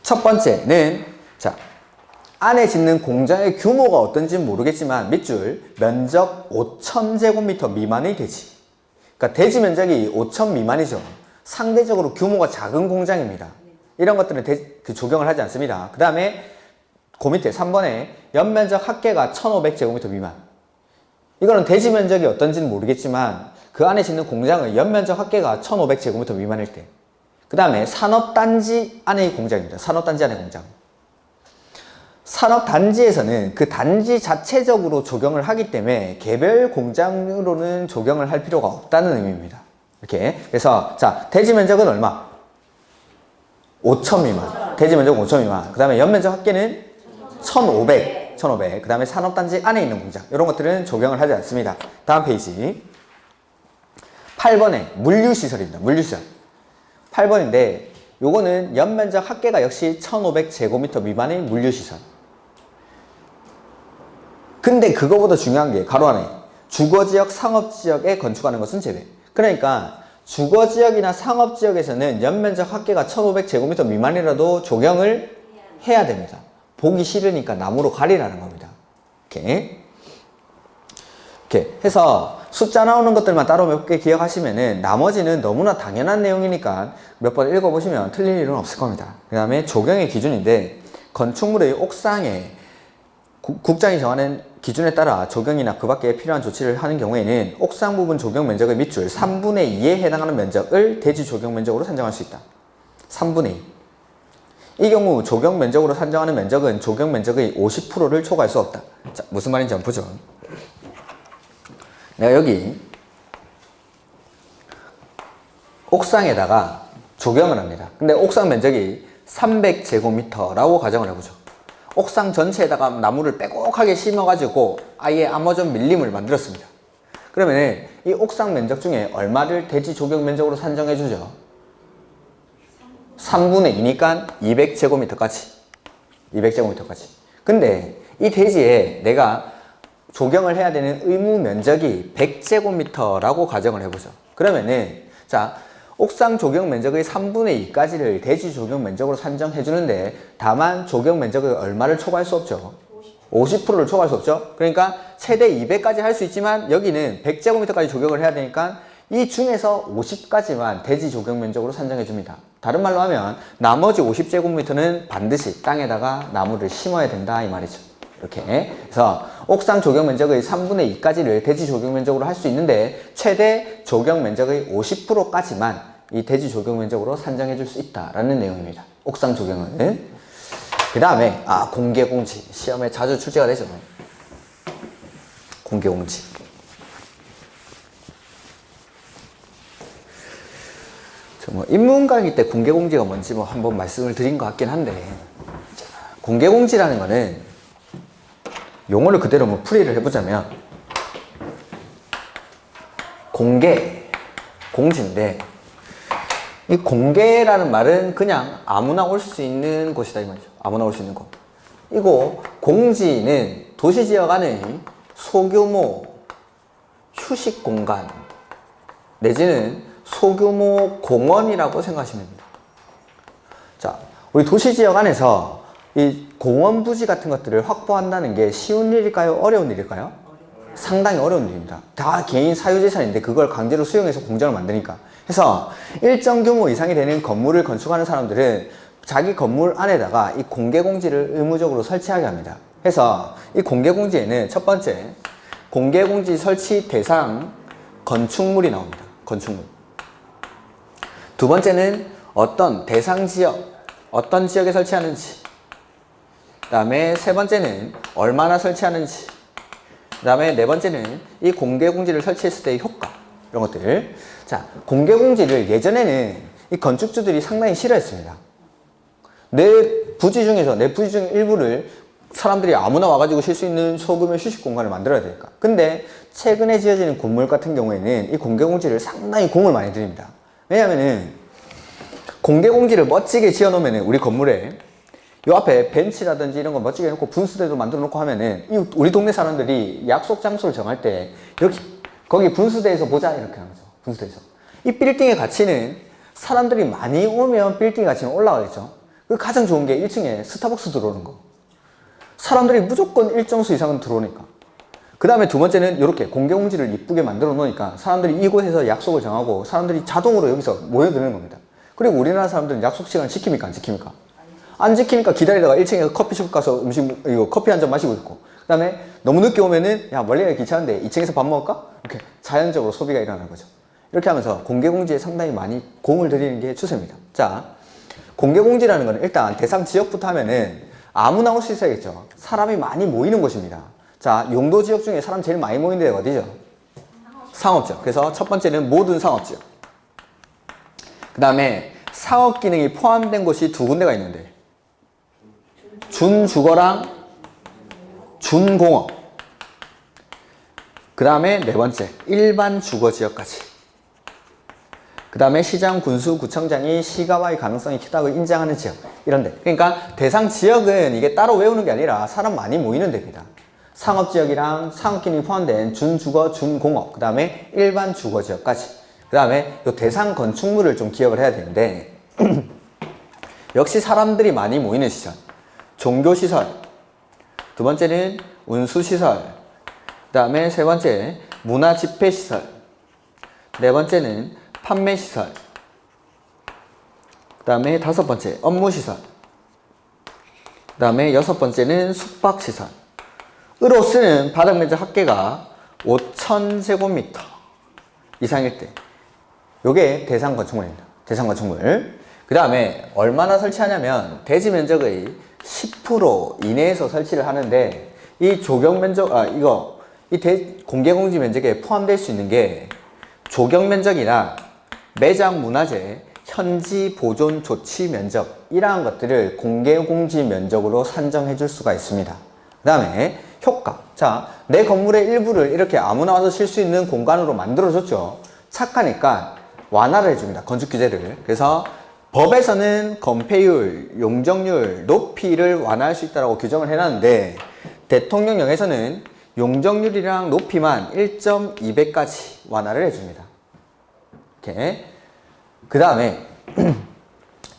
첫 번째는 자 안에 짓는 공장의 규모가 어떤지는 모르겠지만 밑줄 면적 5,000제곱미터 미만의 대지. 그러니까 대지 면적이 5,000 미만이죠. 상대적으로 규모가 작은 공장입니다. 이런 것들은 조경을 하지 않습니다. 그 다음에 그 밑에 3번에 연면적 합계가 1,500제곱미터 미만. 이거는 대지 면적이 어떤지는 모르겠지만 그 안에 짓는 공장의 연면적 합계가 1,500제곱미터 미만일 때. 그 다음에 산업단지 안의 공장입니다. 산업단지 안의 공장. 산업단지에서는 그 단지 자체적으로 조경을 하기 때문에 개별 공장으로는 조경을 할 필요가 없다는 의미입니다. 이렇게. 그래서 자 대지 면적은 얼마? 5천 미만. 대지 면적 5천 미만. 그 다음에 연면적 합계는 1,500. 그 다음에 산업단지 안에 있는 공장. 이런 것들은 적용을 하지 않습니다. 다음 페이지. 8번에 물류시설입니다. 물류시설. 8번인데 요거는 연면적 합계가 역시 1,500제곱미터 미만의 물류시설. 근데 그거보다 중요한 게 가로 안에 주거지역, 상업지역에 건축하는 것은 제외. 그러니까 주거지역이나 상업지역에서는 연면적 합계가 1,500제곱미터 미만이라도 조경을 해야 됩니다. 보기 싫으니까 나무로 가리라는 겁니다. 이렇게 해서 숫자 나오는 것들만 따로 몇 개 기억하시면은 나머지는 너무나 당연한 내용이니까 몇 번 읽어보시면 틀릴 일은 없을 겁니다. 그 다음에 조경의 기준인데 건축물의 옥상에 국장이 정하는 기준에 따라 조경이나 그 밖에 필요한 조치를 하는 경우에는 옥상 부분 조경 면적의 밑줄 3분의 2에 해당하는 면적을 대지 조경 면적으로 산정할 수 있다. 3분의 2. 이 경우 조경 면적으로 산정하는 면적은 조경 면적의 50%를 초과할 수 없다. 자, 무슨 말인지 한번 보죠. 내가 여기 옥상에다가 조경을 합니다. 근데 옥상 면적이 300제곱미터라고 가정을 해보죠. 옥상 전체에다가 나무를 빼곡하게 심어가지고 아예 암호전 밀림을 만들었습니다. 그러면 이 옥상 면적 중에 얼마를 대지 조경 면적으로 산정해주죠? 3분의 2니까 200제곱미터까지. 200제곱미터까지. 근데 이 대지에 내가 조경을 해야 되는 의무 면적이 100제곱미터라고 가정을 해보죠. 그러면은 자, 옥상 조경 면적의 3분의 2까지를 대지 조경 면적으로 산정해 주는데 다만 조경 면적의 얼마를 초과할 수 없죠? 50%를 초과할 수 없죠? 그러니까 최대 200까지 할 수 있지만 여기는 100제곱미터까지 조경을 해야 되니까 이 중에서 50까지만 대지 조경 면적으로 산정해 줍니다. 다른 말로 하면 나머지 50제곱미터는 반드시 땅에다가 나무를 심어야 된다 이 말이죠. 이렇게 그래서 옥상 조경 면적의 3분의 2까지를 대지 조경 면적으로 할 수 있는데 최대 조경 면적의 50%까지만 이 대지 조경 면적으로 산정해 줄 수 있다라는 내용입니다. 옥상 조경은. 그 다음에 공개공지. 시험에 자주 출제가 되죠. 공개공지. 뭐 인문 강의 때 공개공지가 뭔지 뭐 한번 말씀을 드린 것 같긴 한데 공개공지라는 거는 용어를 그대로 뭐 풀이를 해보자면 공지인데 이 공개라는 말은 그냥 아무나 올 수 있는 곳이다 이 말이죠. 아무나 올 수 있는 곳. 이거 공지는 도시지역 안의 소규모 휴식 공간 내지는 소규모 공원이라고 생각하시면 됩니다. 자, 우리 도시지역 안에서 이 공원 부지 같은 것들을 확보한다는 게 쉬운 일일까요? 어려운 일일까요? 상당히 어려운 일입니다. 다 개인 사유재산인데 그걸 강제로 수용해서 공장을 만드니까. 그래서 일정 규모 이상이 되는 건물을 건축하는 사람들은 자기 건물 안에다가 이 공개공지를 의무적으로 설치하게 합니다. 그래서 이 공개공지에는 첫 번째, 공개공지 설치 대상 건축물이 나옵니다. 건축물. 두 번째는 어떤 대상 지역, 어떤 지역에 설치하는지. 그 다음에 세 번째는 얼마나 설치하는지. 그 다음에 네 번째는 이 공개공지를 설치했을 때의 효과. 이런 것들. 자, 공개공지를 예전에는 이 건축주들이 상당히 싫어했습니다. 내 부지 중에 일부를 사람들이 아무나 와가지고 쉴 수 있는 소규모 휴식 공간을 만들어야 되니까. 근데 최근에 지어지는 건물 같은 경우에는 이 공개공지를 상당히 공을 많이 들입니다. 왜냐면은 공개공지를 멋지게 지어놓으면 우리 건물에 요 앞에 벤치라든지 이런 거 멋지게 해놓고 분수대도 만들어 놓고 하면은 우리 동네 사람들이 약속 장소를 정할 때 거기 분수대에서 보자 이렇게 하는 거죠. 분수대에서. 이 빌딩의 가치는 사람들이 많이 오면 빌딩 가치는 올라가겠죠. 그 가장 좋은 게 1층에 스타벅스 들어오는 거. 사람들이 무조건 일정 수 이상은 들어오니까. 그 다음에 두 번째는 이렇게 공개공지를 이쁘게 만들어 놓으니까 사람들이 이곳에서 약속을 정하고 사람들이 자동으로 여기서 모여드는 겁니다. 그리고 우리나라 사람들은 약속 시간을 지킵니까? 안 지킵니까? 안 지키니까 기다리다가 1층에 커피숍 가서 커피 한 잔 마시고 있고, 그 다음에 너무 늦게 오면은 야 멀리 가기 귀찮은데 2층에서 밥 먹을까? 이렇게 자연적으로 소비가 일어나는 거죠. 이렇게 하면서 공개공지에 상당히 많이 공을 들이는 게 추세입니다. 자, 공개공지라는 건 일단 대상 지역부터 하면은 아무나 올 수 있어야겠죠. 사람이 많이 모이는 곳입니다. 자, 용도 지역 중에 사람 제일 많이 모이는 데가 어디죠? 상업지역. 그래서 첫 번째는 모든 상업지역. 그 다음에 상업 기능이 포함된 곳이 두 군데가 있는데 준주거랑 준공업. 그 다음에 네 번째 일반 주거 지역까지. 그 다음에 시장, 군수, 구청장이 시가와의 가능성이 크다고 인정하는 지역 이런데. 그러니까 대상 지역은 이게 따로 외우는 게 아니라 사람 많이 모이는 데입니다. 상업지역이랑 상업기능이 포함된 준주거, 준공업, 그 다음에 일반 주거지역까지. 그 다음에 이 대상 건축물을 좀 기억을 해야 되는데 역시 사람들이 많이 모이는 시설. 종교시설, 두 번째는 운수시설, 그 다음에 세 번째 문화집회시설, 네 번째는 판매시설, 그 다음에 다섯 번째 업무시설, 그 다음에 여섯 번째는 숙박시설. 으로 쓰는 바닥면적 합계가 5,000제곱미터 이상일 때 요게 대상 건축물입니다. 대상 건축물. 그 다음에 얼마나 설치하냐면 대지 면적의 10% 이내에서 설치를 하는데 이 조경 면적, 공개 공지 면적에 포함될 수 있는 게 조경 면적이나 매장 문화재, 현지 보존 조치 면적 이러한 것들을 공개 공지 면적으로 산정해 줄 수가 있습니다. 그 다음에 효과. 자, 내 건물의 일부를 이렇게 아무나 와서 쉴 수 있는 공간으로 만들어줬죠. 착하니까 완화를 해줍니다. 건축 규제를. 그래서 법에서는 건폐율, 용적률, 높이를 완화할 수 있다고 규정을 해놨는데 대통령령에서는 용적률이랑 높이만 1.2배까지 완화를 해줍니다. 이렇게. 그 다음에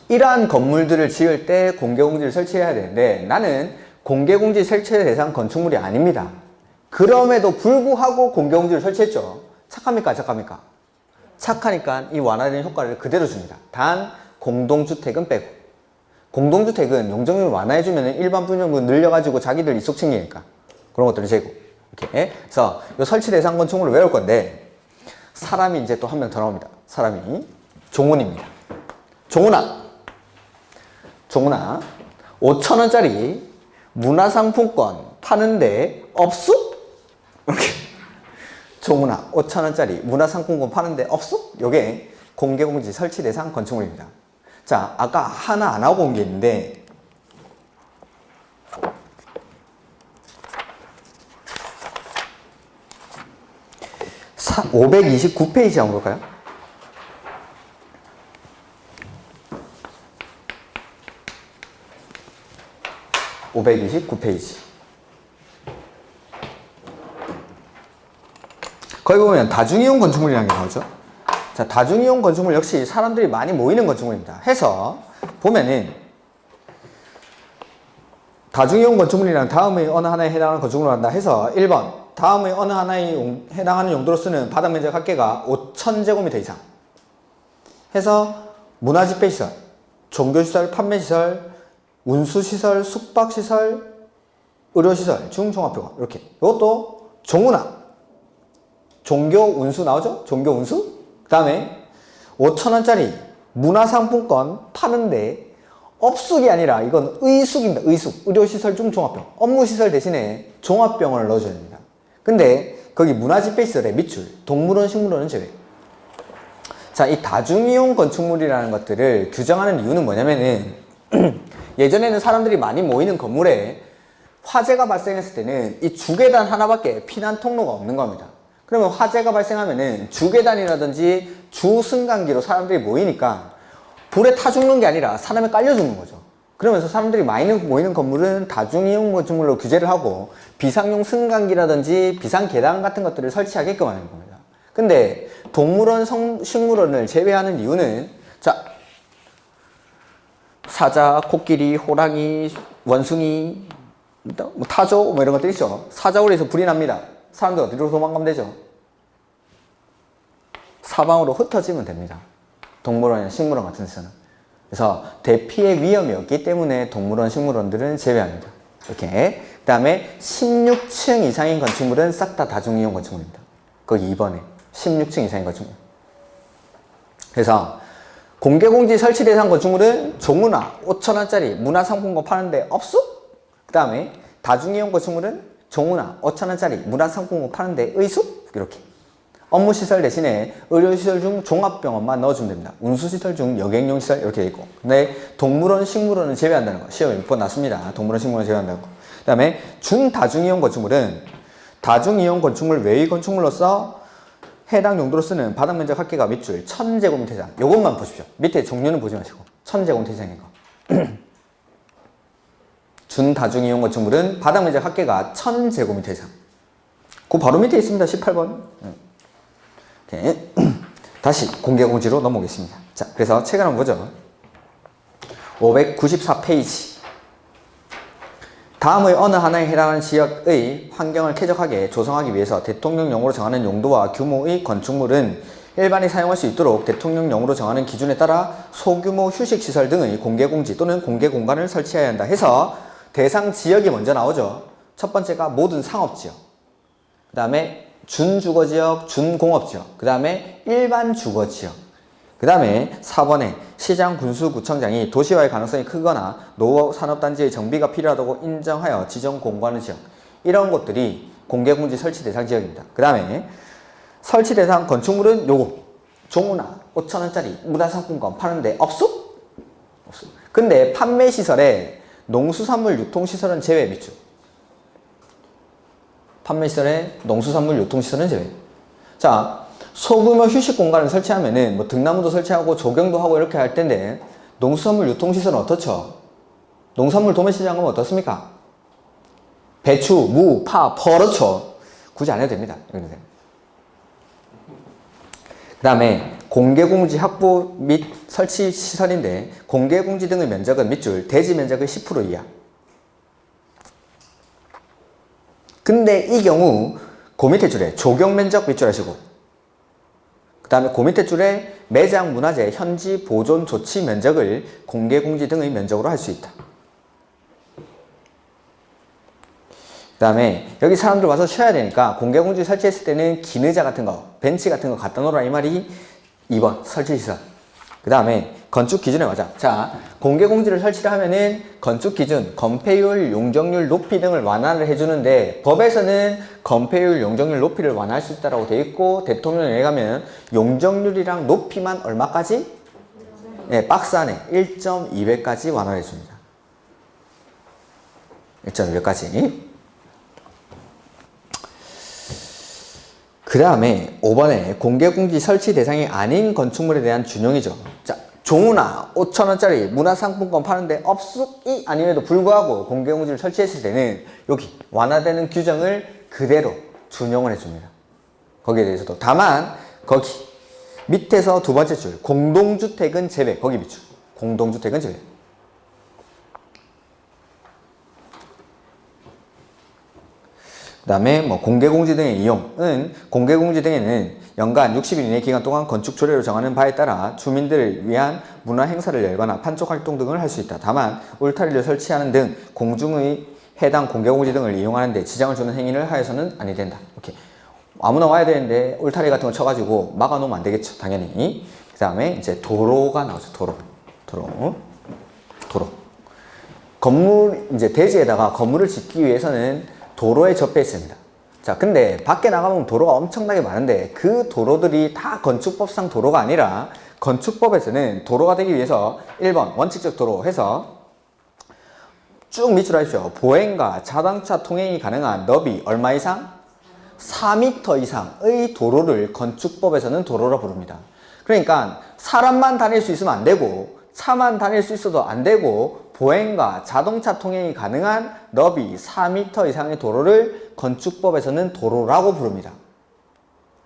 이러한 건물들을 지을 때 공개공지를 설치해야 되는데 나는 공개공지 설치 대상 건축물이 아닙니다. 그럼에도 불구하고 공개공지를 설치했죠. 착합니까? 착합니까? 착하니까 이 완화된 효과를 그대로 줍니다. 단 공동주택은 빼고. 공동주택은 용적률 완화해주면 일반 분양분 늘려가지고 자기들 이속 챙기니까 그런 것들을 재고. 이렇게. 그래서 이 설치 대상 건축물을 외울 건데 사람이 이제 또 한 명 더 나옵니다. 사람이 종훈입니다. 종훈아 5,000원짜리 문화상품권 파는데 없어? 이렇게. 종훈아 5,000원짜리 문화상품권 파는데 없어? 요게 공개공지 설치 대상 건축물입니다. 자, 아까 하나 안 하고 온 게 있는데 529페이지 한번 볼까요? (529페이지) 거기 보면 다중이용 건축물이라는 게 나오죠. 자, 다중이용 건축물 역시 사람들이 많이 모이는 건축물입니다. 해서 보면은 다중이용 건축물이랑 다음의 어느 하나에 해당하는 건축물을 한다 해서 1번 다음의 어느 하나에 해당하는 용도로 쓰는 바닥면적 합계가 5,000제곱미터 이상 해서 문화집회시설, 종교시설, 판매시설, 운수시설, 숙박시설, 의료시설, 중종합병원 이렇게. 이것도 종운하 종교 운수 나오죠? 종교 운수? 그 다음에 5,000원짜리 문화상품권 파는데 업숙이 아니라 이건 의숙입니다. 의숙. 의료시설, 중종합병원. 업무시설 대신에 종합병원을 넣어줘야 됩니다. 근데 거기 문화집회시설에 밑줄, 동물원, 식물원은 제외. 자, 이 다중이용 건축물이라는 것들을 규정하는 이유는 뭐냐면은 예전에는 사람들이 많이 모이는 건물에 화재가 발생했을 때는 이 주계단 하나밖에 피난 통로가 없는 겁니다. 그러면 화재가 발생하면은 주계단이라든지 주승강기로 사람들이 모이니까 불에 타 죽는 게 아니라 사람에 깔려 죽는 거죠. 그러면서 사람들이 많이 모이는 건물은 다중이용 건축물로 규제를 하고 비상용 승강기라든지 비상계단 같은 것들을 설치하게끔 하는 겁니다. 근데 동물원, 식물원을 제외하는 이유는 자, 사자, 코끼리, 호랑이, 원숭이, 뭐 타조 뭐 이런 것들 있죠. 사자굴에서 불이 납니다. 사람들 어디로 도망가면 되죠? 사방으로 흩어지면 됩니다. 동물원이나 식물원 같은 데서는. 그래서 대피의 위험이 없기 때문에 동물원, 식물원들은 제외합니다. 이렇게. 그 다음에 16층 이상인 건축물은 싹 다 다중이용 건축물입니다. 거기 2번에 16층 이상인 건축물. 그래서 공개공지 설치 대상 건축물은 종문화 5,000원짜리 문화상품권 파는데 없어? 그 다음에 다중이용 건축물은 종문화 5,000원짜리 문화상품권 파는데 의숙? 이렇게. 업무시설 대신에 의료시설 중 종합병원만 넣어주면 됩니다. 운수시설 중 여객용 시설 이렇게 돼 있고. 근데 동물원, 식물원은 제외한다는 거. 시험에 몇 번 났습니다. 동물원, 식물원 제외한다고. 그 다음에 준다중이용 건축물은 다중이용 건축물 외의 건축물로서 해당 용도로 쓰는 바닥면적 합계가 밑줄 1000제곱미터 이상. 요것만 보십시오. 밑에 종류는 보지 마시고 1000제곱미터 이상인 거. 준다중이용 건축물은 바닥면적 합계가 1000제곱미터 이상. 그 바로 밑에 있습니다. 18번. 오케이. 다시 공개공지로 넘어오겠습니다. 자, 그래서 책을 한번 보죠. 594페이지. 다음의 어느 하나에 해당하는 지역의 환경을 쾌적하게 조성하기 위해서 대통령령으로 정하는 용도와 규모의 건축물은 일반이 사용할 수 있도록 대통령령으로 정하는 기준에 따라 소규모 휴식시설 등의 공개공지 또는 공개공간을 설치해야 한다 해서 대상 지역이 먼저 나오죠. 첫 번째가 모든 상업지역, 그 다음에 준주거지역, 준공업지역, 그 다음에 일반 주거지역, 그 다음에 4번에 시장, 군수, 구청장이 도시화의 가능성이 크거나 노후 산업단지의 정비가 필요하다고 인정하여 지정 공고하는 지역, 이런 곳들이 공개공지 설치 대상 지역입니다. 그 다음에 설치 대상 건축물은 요거 종우나 5,000원짜리 문화상품권 파는데 없어? 없어. 근데 판매시설에 농수산물 유통시설은 제외 밑줄. 판매시설에 농수산물 유통시설은 제외. 자, 소규모 휴식 공간을 설치하면은 뭐 등나무도 설치하고 조경도 하고 이렇게 할 텐데 농수산물 유통시설은 어떻죠? 농산물 도매시장 가면 어떻습니까? 배추, 무, 파, 버렇죠. 굳이 안 해도 됩니다. 그 다음에 공개공지 확보 및 설치 시설인데 공개공지 등의 면적은 밑줄 대지 면적의 10% 이하. 근데 이 경우 그 밑에 줄에 조경 면적 밑줄 하시고, 그 다음에 그 밑에 줄에 매장 문화재 현지 보존 조치 면적을 공개공지 등의 면적으로 할 수 있다. 그 다음에 여기 사람들 와서 쉬어야 되니까 공개공지 설치했을 때는 긴 의자 같은 거, 벤치 같은 거 갖다 놓으라 이 말이 2번 설치시설. 그 다음에 건축 기준에 맞아. 자, 공개공지를 설치를 하면은 건축 기준, 건폐율, 용적률 높이 등을 완화를 해주는데 법에서는 건폐율, 용적률 높이를 완화할 수 있다고 되어 있고 대통령령에 가면 용적률이랑 높이만 얼마까지? 네, 박스 안에 1.2배까지 완화해 줍니다. 1.2배까지. 그 다음에 5번에 공개공지 설치 대상이 아닌 건축물에 대한 준용이죠. 자, 종우나 5,000원짜리 문화상품권 파는데 업숙이 아님에도 불구하고 공개공지를 설치했을 때는 여기 완화되는 규정을 그대로 준용을 해줍니다. 거기에 대해서도. 다만 거기 밑에서 두 번째 줄 공동주택은 제외. 거기 밑줄 공동주택은 제외. 그 다음에 뭐 공개공지 등의 이용은 공개공지 등에는 연간 60일 이내 기간 동안 건축 조례로 정하는 바에 따라 주민들을 위한 문화 행사를 열거나 판촉 활동 등을 할 수 있다. 다만 울타리를 설치하는 등 공중의 해당 공개공지 등을 이용하는 데 지장을 주는 행위를 하여서는 아니 된다. 이렇게 아무나 와야 되는데 울타리 같은 거 쳐가지고 막아놓으면 안 되겠죠. 당연히. 그 다음에 이제 도로가 나오죠. 도로. 건물 이제 대지에다가 건물을 짓기 위해서는 도로에 접해 있습니다. 자, 근데 밖에 나가보면 도로가 엄청나게 많은데 그 도로들이 다 건축법상 도로가 아니라 건축법에서는 도로가 되기 위해서 1번 원칙적 도로 해서 쭉 밑줄 하십시오. 보행과 자동차 통행이 가능한 너비 얼마 이상? 4m 이상의 도로를 건축법에서는 도로라 부릅니다. 그러니까 사람만 다닐 수 있으면 안 되고 차만 다닐 수 있어도 안 되고 보행과 자동차 통행이 가능한 너비 4m 이상의 도로를 건축법에서는 도로라고 부릅니다.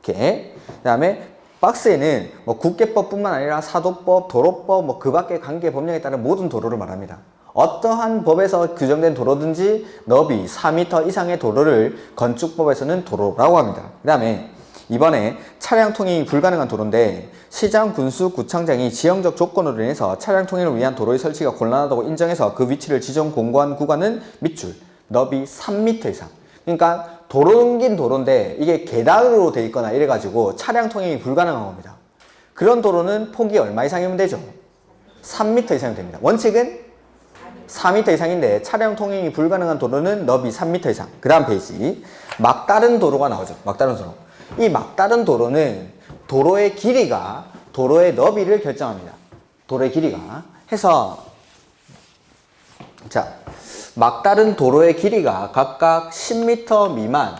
이렇게. 그 다음에 박스에는 뭐 국계법뿐만 아니라 사도법, 도로법, 뭐 그 밖의 관계 법령에 따른 모든 도로를 말합니다. 어떠한 법에서 규정된 도로든지 너비 4m 이상의 도로를 건축법에서는 도로라고 합니다. 그 다음에 이번에 차량 통행이 불가능한 도로인데 시장, 군수, 구청장이 지형적 조건으로 인해서 차량 통행을 위한 도로의 설치가 곤란하다고 인정해서 그 위치를 지정 공고한 구간은 밑줄 너비 3m 이상. 그러니까 도로긴 도로인데 이게 계단으로 돼 있거나 이래가지고 차량 통행이 불가능한 겁니다. 그런 도로는 폭이 얼마 이상이면 되죠? 3m 이상이면 됩니다. 원칙은 4m 이상인데 차량 통행이 불가능한 도로는 너비 3m 이상. 그 다음 페이지 막다른 도로가 나오죠. 막다른 도로. 이 막다른 도로는 도로의 길이가 도로의 너비를 결정합니다. 도로의 길이가. 해서 자, 막다른 도로의 길이가 각각 10m 미만,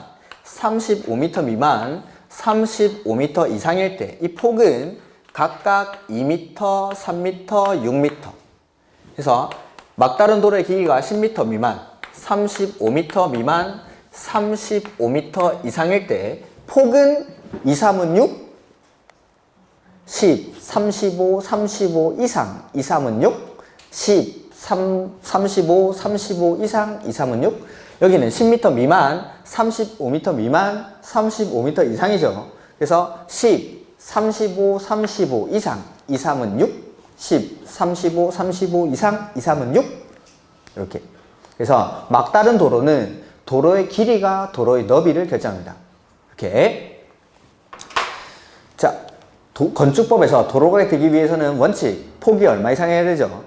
35m 미만, 35m 이상일 때 이 폭은 각각 2m, 3m, 6m. 그래서 막다른 도로의 길이가 10m 미만, 35m 미만, 35m 이상일 때 폭은 2, 3은 6, 10, 35, 35 이상, 2, 3은 6, 10, 35, 35 이상, 2, 3은 6. 여기는 10m 미만, 35m 미만, 35m 이상이죠. 그래서 10, 35, 35 이상, 2, 3은 6, 10, 35, 35 이상, 2, 3은 6. 이렇게. 그래서 막다른 도로는 도로의 길이가 도로의 너비를 결정합니다. 이렇게. 자, 건축법에서 도로가 되기 위해서는 원칙, 폭이 얼마 이상 해야 되죠?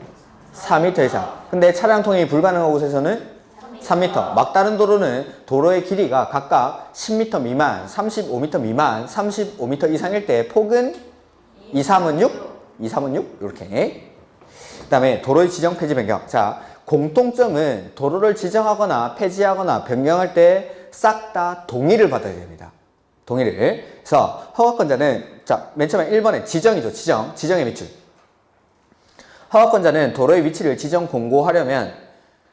4m 이상. 근데 차량 통행이 불가능한 곳에서는 3m. 막다른 도로는 도로의 길이가 각각 10m 미만, 35m 미만, 35m 이상일 때 폭은 2, 3은 6, 2, 3은 6 이렇게. 그 다음에 도로의 지정, 폐지, 변경. 자, 공통점은 도로를 지정하거나 폐지하거나 변경할 때 싹 다 동의를 받아야 됩니다. 동의를. 그래서 허가권자는 자, 맨 처음에 1번에 지정이죠. 지정의 밑줄. 허가권자는 도로의 위치를 지정 공고하려면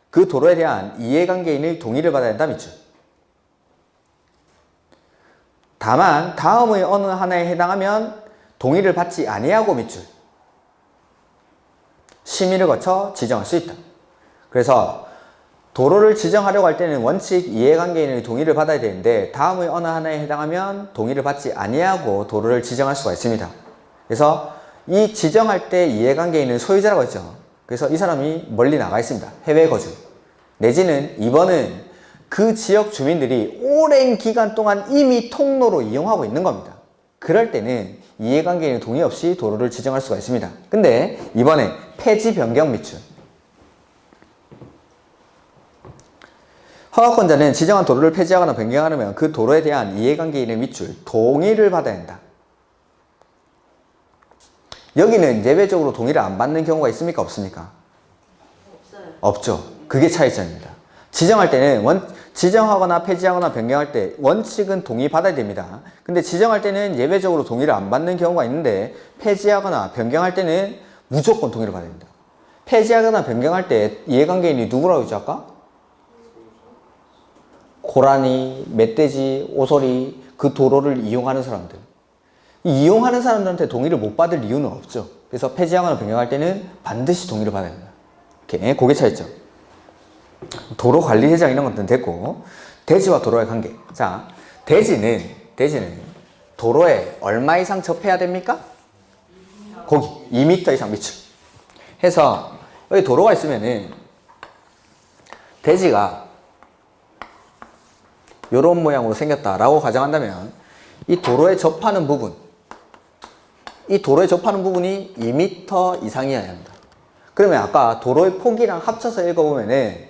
그 도로에 대한 이해관계인의 동의를 받아야 한다. 밑줄. 다만 다음의 어느 하나에 해당하면 동의를 받지 아니하고 밑줄. 심의를 거쳐 지정할 수 있다. 그래서 도로를 지정하려고 할 때는 원칙 이해관계인의 동의를 받아야 되는데 다음의 어느 하나에 해당하면 동의를 받지 아니하고 도로를 지정할 수가 있습니다. 그래서 이 지정할 때 이해관계인은 소유자라고 했죠. 그래서 이 사람이 멀리 나가 있습니다. 해외 거주. 내지는 2번은 그 지역 주민들이 오랜 기간 동안 이미 통로로 이용하고 있는 겁니다. 그럴 때는 이해관계인의 동의 없이 도로를 지정할 수가 있습니다. 근데 이번에 폐지 변경 밑줄. 허가권자는 지정한 도로를 폐지하거나 변경하려면 그 도로에 대한 이해관계인의 밑줄, 동의를 받아야 한다. 여기는 예외적으로 동의를 안 받는 경우가 있습니까? 없습니까? 없어요. 없죠. 그게 차이점입니다. 지정할 때는 지정하거나 폐지하거나 변경할 때 원칙은 동의 받아야 됩니다. 근데 지정할 때는 예외적으로 동의를 안 받는 경우가 있는데 폐지하거나 변경할 때는 무조건 동의를 받아야 됩니다. 폐지하거나 변경할 때 이해관계인이 누구라고 했죠 아까? 고라니, 멧돼지, 오소리 그 도로를 이용하는 사람들. 이용하는 사람들한테 동의를 못 받을 이유는 없죠. 그래서 폐지하거나 변경할 때는 반드시 동의를 받아야 됩니다. 이렇게 그게 차이죠. 도로관리회장 이런 것들은 됐고 대지와 도로의 관계. 자, 대지는 도로에 얼마 이상 접해야 됩니까? 거기 2m 이상 밑줄. 해서 여기 도로가 있으면은 대지가 이런 모양으로 생겼다라고 가정한다면 이 도로에 접하는 부분, 이 도로에 접하는 부분이 2m 이상이어야 합니다. 그러면 아까 도로의 폭이랑 합쳐서 읽어보면은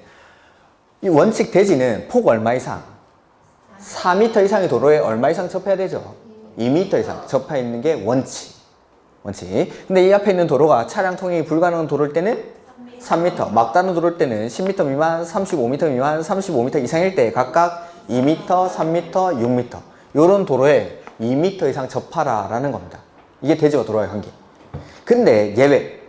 이 원칙 대지는 폭 얼마 이상? 4m 이상의 도로에 얼마 이상 접해야 되죠? 2m 이상 접해 있는 게 원칙. 근데 이 앞에 있는 도로가 차량 통행이 불가능한 도로일 때는 3m, 막다른 도로일 때는 10m 미만, 35m 미만, 35m 이상일 때 각각 2m, 3m, 6m 이런 도로에 2m 이상 접하라 라는 겁니다. 이게 대지와 도로와의 관계. 근데 예외.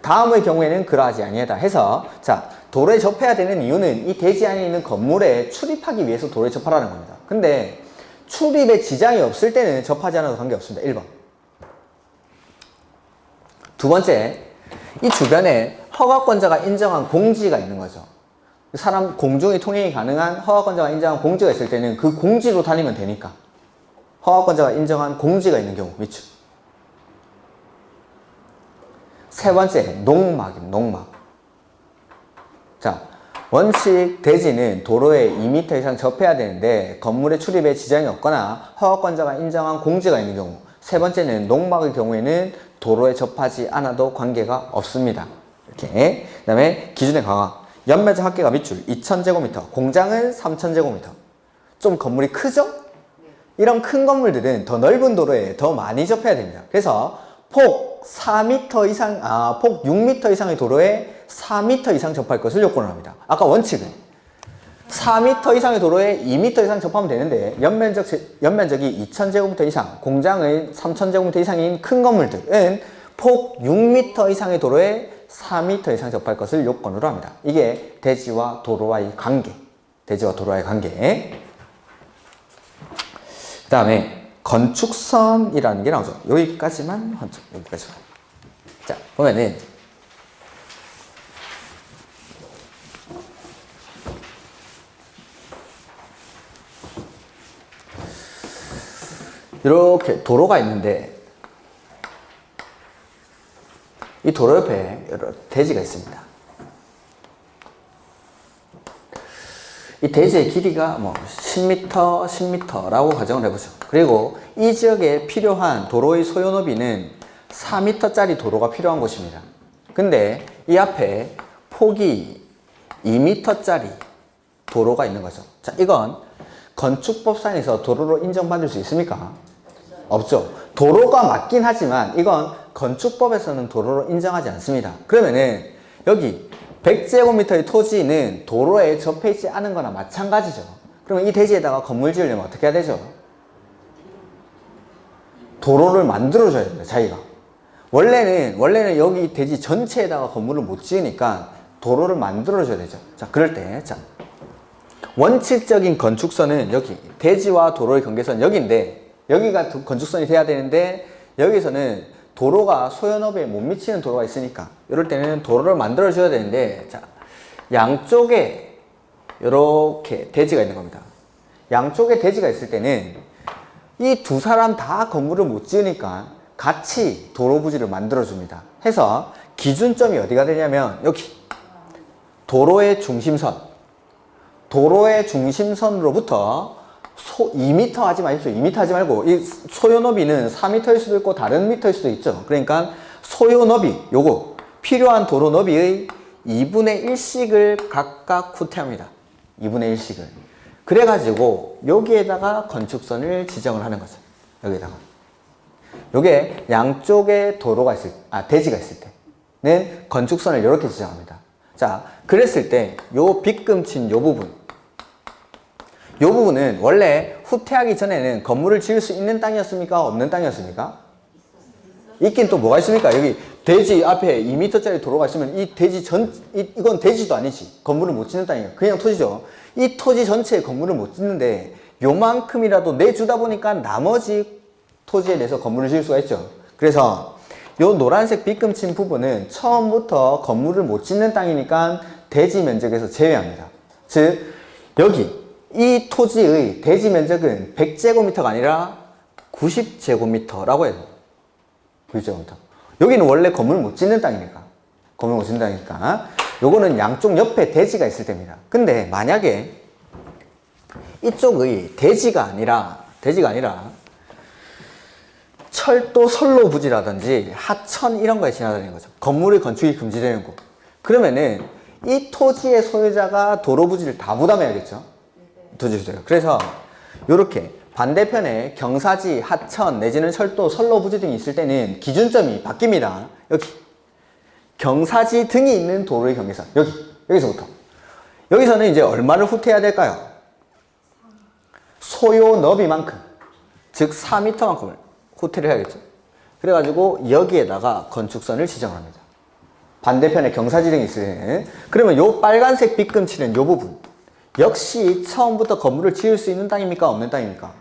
다음의 경우에는 그러하지 아니하다 해서 자, 도로에 접해야 되는 이유는 이 대지 안에 있는 건물에 출입하기 위해서 도로에 접하라는 겁니다. 근데 출입에 지장이 없을 때는 접하지 않아도 관계없습니다. 1번. 두 번째, 이 주변에 허가권자가 인정한 공지가 있는 거죠. 사람 공중의 통행이 가능한 허가권자가 인정한 공지가 있을 때는 그 공지로 다니면 되니까. 허가권자가 인정한 공지가 있는 경우 밑줄. 세 번째, 농막입니다. 농막. 자, 원칙 대지는 도로에 2m 이상 접해야 되는데 건물의 출입에 지장이 없거나 허가권자가 인정한 공지가 있는 경우. 세 번째는 농막의 경우에는 도로에 접하지 않아도 관계가 없습니다. 이렇게. 그 다음에 기준의 강화. 연매장 합계가 밑줄 2000제곱미터, 공장은 3000제곱미터. 좀 건물이 크죠? 이런 큰 건물들은 더 넓은 도로에 더 많이 접해야 됩니다. 그래서 폭 4m 이상, 폭 6m 이상의 도로에 4m 이상 접할 것을 요건을 합니다. 아까 원칙은 4m 이상의 도로에 2m 이상 접하면 되는데 연면적이 2000제곱미터 이상, 공장의 3000제곱미터 이상인 큰 건물들은 폭 6m 이상의 도로에 4m 이상 접할 것을 요건으로 합니다. 이게 대지와 도로와의 관계. 대지와 도로와의 관계. 그 다음에 건축선이라는 게 나오죠. 여기까지만, 여기까지만. 자, 보면은 이렇게 도로가 있는데 이 도로 옆에 여러 대지가 있습니다. 이 대지의 길이가 뭐 10m, 10m라고 가정을 해보죠. 그리고 이 지역에 필요한 도로의 소요 너비는 4m짜리 도로가 필요한 곳입니다. 근데 이 앞에 폭이 2m짜리 도로가 있는 거죠. 자, 이건 건축법상에서 도로로 인정받을 수 있습니까? 없죠. 도로가 맞긴 하지만 이건 건축법에서는 도로로 인정하지 않습니다. 그러면은 여기 100제곱미터의 토지는 도로에 접해 있지 않은 거나 마찬가지죠. 그러면 이 대지에다가 건물 지으려면 어떻게 해야 되죠? 도로를 만들어줘야 됩니다. 자기가. 원래는 여기 대지 전체에다가 건물을 못 지으니까 도로를 만들어줘야 되죠. 자, 그럴 때, 자, 원칙적인 건축선은 여기, 대지와 도로의 경계선 여기인데, 여기가 건축선이 돼야 되는데, 여기서는 도로가 소요너비에 못 미치는 도로가 있으니까, 이럴 때는 도로를 만들어줘야 되는데, 자, 양쪽에 이렇게 대지가 있는 겁니다. 양쪽에 대지가 있을 때는 이 두 사람 다 건물을 못 지으니까 같이 도로 부지를 만들어줍니다. 해서 기준점이 어디가 되냐면, 여기, 도로의 중심선으로부터 2m 하지 마십시오. 2m 하지 말고 이 소요 너비는 4m일 수도 있고 다른 미터일 수도 있죠. 그러니까 소요 너비, 요거 필요한 도로 너비의 2분의 1씩을 각각 후퇴합니다. 2분의 1씩을. 그래가지고 여기에다가 건축선을 지정을 하는 거죠. 여기에다가. 요게 양쪽에 대지가 있을 때는 건축선을 이렇게 지정합니다. 자, 그랬을 때 요 빗금친 요 부분은 원래 후퇴하기 전에는 건물을 지을 수 있는 땅이었습니까? 없는 땅이었습니까? 있긴 또 뭐가 있습니까? 여기 대지 앞에 2m짜리 도로가 있으면 이 대지 이건 대지도 아니지. 건물을 못 짓는 땅이에요. 그냥 토지죠. 이 토지 전체에 건물을 못 짓는데 요만큼이라도 내주다 보니까 나머지 토지에 대해서 건물을 지을 수가 있죠. 그래서 요 노란색 빗금친 부분은 처음부터 건물을 못 짓는 땅이니까 대지 면적에서 제외합니다. 즉, 여기 이 토지의 대지 면적은 100제곱미터가 아니라 90제곱미터라고 해요. 90제곱미터. 여기는 원래 건물 못 짓는 땅이니까. 건물 못 짓는 땅이니까. 요거는 양쪽 옆에 대지가 있을 때입니다. 근데 만약에 이쪽의 대지가 아니라 철도 선로 부지라든지 하천 이런 거에 지나다니는 거죠. 건물의 건축이 금지되는 곳. 그러면은 이 토지의 소유자가 도로 부지를 다 부담해야겠죠. 토지 소유자가. 그래서 이렇게 반대편에 경사지, 하천 내지는 철도, 선로 부지 등이 있을 때는 기준점이 바뀝니다. 여기 경사지 등이 있는 도로의 경계선. 여기서부터. 여기서는 이제 얼마를 후퇴해야 될까요? 소요 너비만큼, 즉 4m만큼을 후퇴를 해야겠죠. 그래가지고 여기에다가 건축선을 지정합니다. 반대편에 경사지 등이 있으면. 그러면 요 빨간색 빗금치는 요 부분 역시 처음부터 건물을 지을 수 있는 땅입니까? 없는 땅입니까?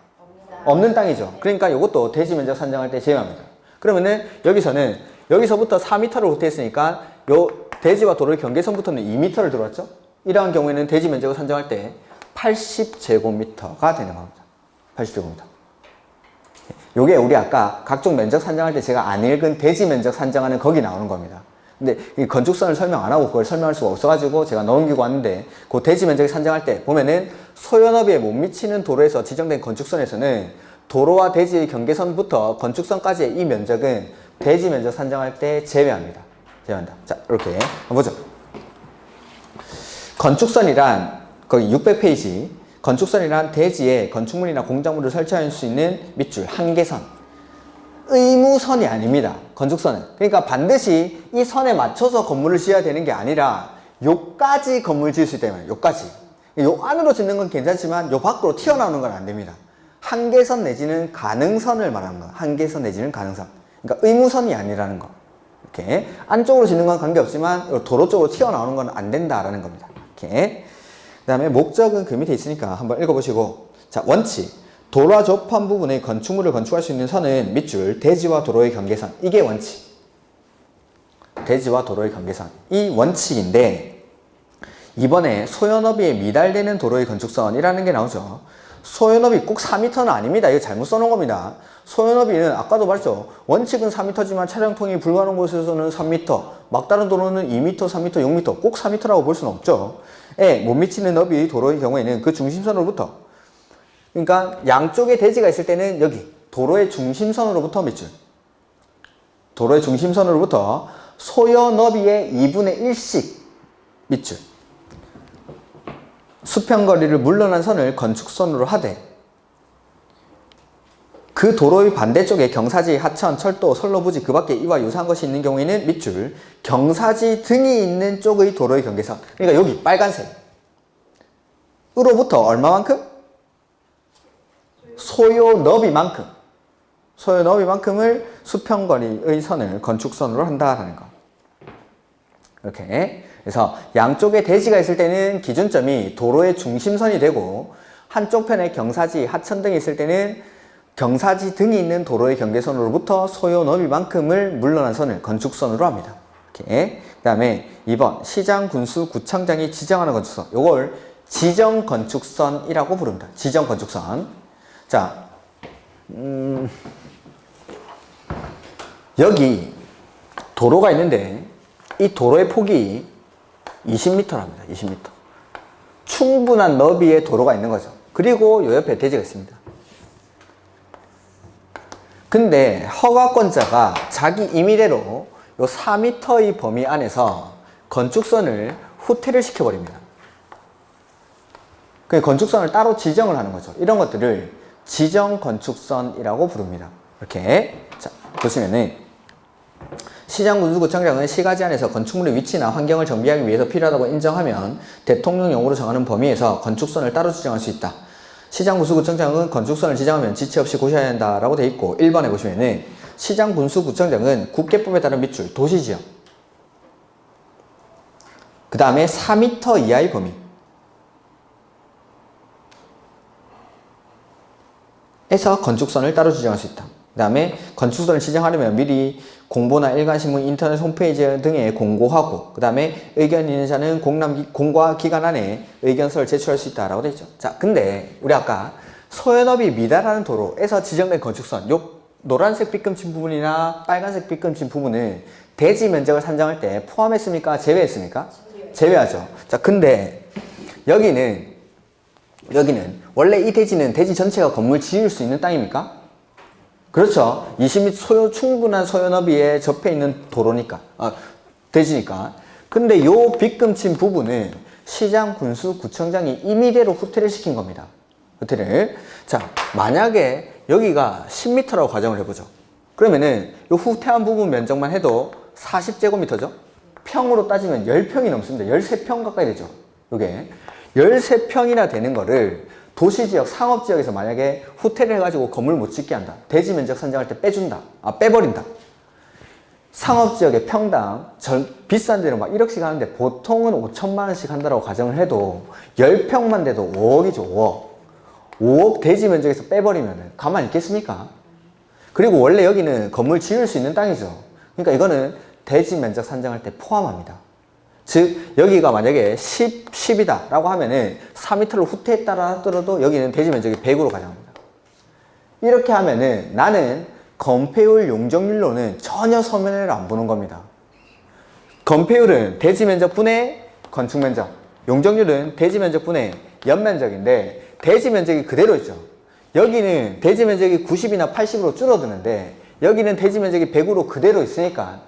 없는 땅이죠. 그러니까 이것도 대지 면적 산정할 때 제외합니다. 그러면은 여기서부터 4m를 후퇴했으니까 요 대지와 도로의 경계선부터는 2m를 들어왔죠. 이러한 경우에는 대지 면적을 산정할 때 80제곱미터가 되는 겁니다. 80제곱미터. 요게 우리 아까 각종 면적 산정할 때 제가 안 읽은 대지 면적 산정하는 거기 나오는 겁니다. 근데 이 건축선을 설명 안 하고 그걸 설명할 수가 없어가지고 제가 넘기고 왔는데 그 대지 면적을 산정할 때 보면은 소요너비에 못 미치는 도로에서 지정된 건축선에서는 도로와 대지의 경계선부터 건축선까지의 이 면적은 대지 면적 산정할 때 제외합니다. 자, 이렇게 한번 보죠. 건축선이란 거기 600페이지 건축선이란 대지에 건축물이나 공작물을 설치할 수 있는 밑줄, 한계선. 의무선이 아닙니다. 건축선은. 그러니까 반드시 이 선에 맞춰서 건물을 지어야 되는 게 아니라 요까지 건물 지을 수 있다 말이에요. 요까지. 요 안으로 짓는 건 괜찮지만 요 밖으로 튀어나오는 건 안 됩니다. 한계선 내지는 가능선을 말하는 거예요. 한계선 내지는 가능선. 그러니까 의무선이 아니라는 거. 이렇게 안쪽으로 짓는 건 관계없지만 도로 쪽으로 튀어나오는 건 안 된다라는 겁니다. 이렇게. 그 다음에 목적은 그 밑에 있으니까 한번 읽어보시고. 자, 원칙. 도로와 접한 부분에 건축물을 건축할 수 있는 선은 밑줄, 대지와 도로의 경계선. 이게 원칙. 대지와 도로의 경계선. 이 원칙인데 이번에 소요너비에 미달되는 도로의 건축선이라는 게 나오죠. 소요너비 꼭 4m는 아닙니다. 이거 잘못 써놓은 겁니다. 소요너비는 아까도 말했죠. 원칙은 4m지만 차량 통행이 불가능한 곳에서는 3m, 막다른 도로는 2m, 3m, 6m, 꼭 4m라고 볼 수는 없죠. 못 미치는 너비 도로의 경우에는 그 중심선으로부터, 그러니까 양쪽에 대지가 있을 때는 여기 도로의 중심선으로부터 밑줄, 도로의 중심선으로부터 소요 너비의 2분의 1씩 밑줄, 수평거리를 물러난 선을 건축선으로 하되 그 도로의 반대쪽에 경사지, 하천, 철도, 선로, 부지 그 밖에 이와 유사한 것이 있는 경우에는 밑줄, 경사지 등이 있는 쪽의 도로의 경계선. 그러니까 여기 빨간색 으로부터 얼마만큼? 소요 너비만큼. 소요 너비만큼을 수평거리의 선을 건축선으로 한다라는 거. 이렇게. 그래서 양쪽에 대지가 있을 때는 기준점이 도로의 중심선이 되고 한쪽 편에 경사지, 하천 등이 있을 때는 경사지 등이 있는 도로의 경계선으로부터 소요 너비만큼을 물러난 선을 건축선으로 합니다. 이렇게. 그 다음에 2번 시장, 군수, 구청장이 지정하는 건축선. 요걸 지정건축선이라고 부릅니다. 지정건축선. 자, 여기 도로가 있는데 이 도로의 폭이 20m랍니다. 20m. 충분한 너비의 도로가 있는 거죠. 그리고 요 옆에 대지가 있습니다. 근데 허가권자가 자기 임의대로 요 4m의 범위 안에서 건축선을 후퇴를 시켜버립니다. 그 건축선을 따로 지정을 하는 거죠. 이런 것들을 지정건축선이라고 부릅니다. 이렇게. 자, 보시면은 시장, 군수, 구청장은 시가지 안에서 건축물의 위치나 환경을 정비하기 위해서 필요하다고 인정하면 대통령령으로 정하는 범위에서 건축선을 따로 지정할 수 있다. 시장, 군수, 구청장은 건축선을 지정하면 지체 없이 고셔야 한다라고 돼 있고 1번에 보시면은 시장, 군수, 구청장은 국계법에 따른 밑줄, 도시지역, 그 다음에 4m 이하의 범위 에서 건축선을 따로 지정할 수 있다. 그 다음에 건축선을 지정하려면 미리 공보나 일간신문, 인터넷 홈페이지 등에 공고하고, 그 다음에 의견 있는 자는 공고화 기간 안에 의견서를 제출할 수 있다라고 되어 있죠. 자, 근데 우리 아까 소요너비 미달하는 도로에서 지정된 건축선, 요 노란색 빗금친 부분이나 빨간색 빗금친 부분은 대지 면적을 산정할 때 포함했습니까? 제외했습니까? 제외하죠. 자, 근데 여기는 원래 이 대지는 대지 전체가 건물 지을 수 있는 땅입니까? 그렇죠. 20m 충분한 소요너비에 접해 있는 도로니까, 대지니까. 근데 요 빗금친 부분은 시장, 군수, 구청장이 임의대로 후퇴를 시킨 겁니다. 후퇴를. 자, 만약에 여기가 10m라고 가정을 해보죠. 그러면은 요 후퇴한 부분 면적만 해도 40제곱미터죠. 평으로 따지면 10평이 넘습니다. 13평 가까이 되죠. 요게 13평이나 되는 거를 도시지역, 상업지역에서 만약에 후퇴를 해가지고 건물 못 짓게 한다. 대지 면적 산정할 때 빼버린다. 상업지역의 평당, 비싼 데는 막 1억씩 하는데 보통은 5천만 원씩 한다라고 가정을 해도 10평만 돼도 5억이죠, 5억. 5억 대지 면적에서 빼버리면 가만히 있겠습니까? 그리고 원래 여기는 건물 지을 수 있는 땅이죠. 그러니까 이거는 대지 면적 산정할 때 포함합니다. 즉 여기가 만약에 10이다 라고 하면은 4m를 후퇴했다라 하더라도 여기는 대지 면적이 100으로 가정합니다. 이렇게 하면은 나는 건폐율, 용적률로는 전혀 손해를 안 보는 겁니다. 건폐율은 대지 면적 분의 건축 면적, 용적률은 대지 면적 분의 연면적인데 대지 면적이 그대로 있죠. 여기는 대지 면적이 90이나 80으로 줄어드는데 여기는 대지 면적이 100으로 그대로 있으니까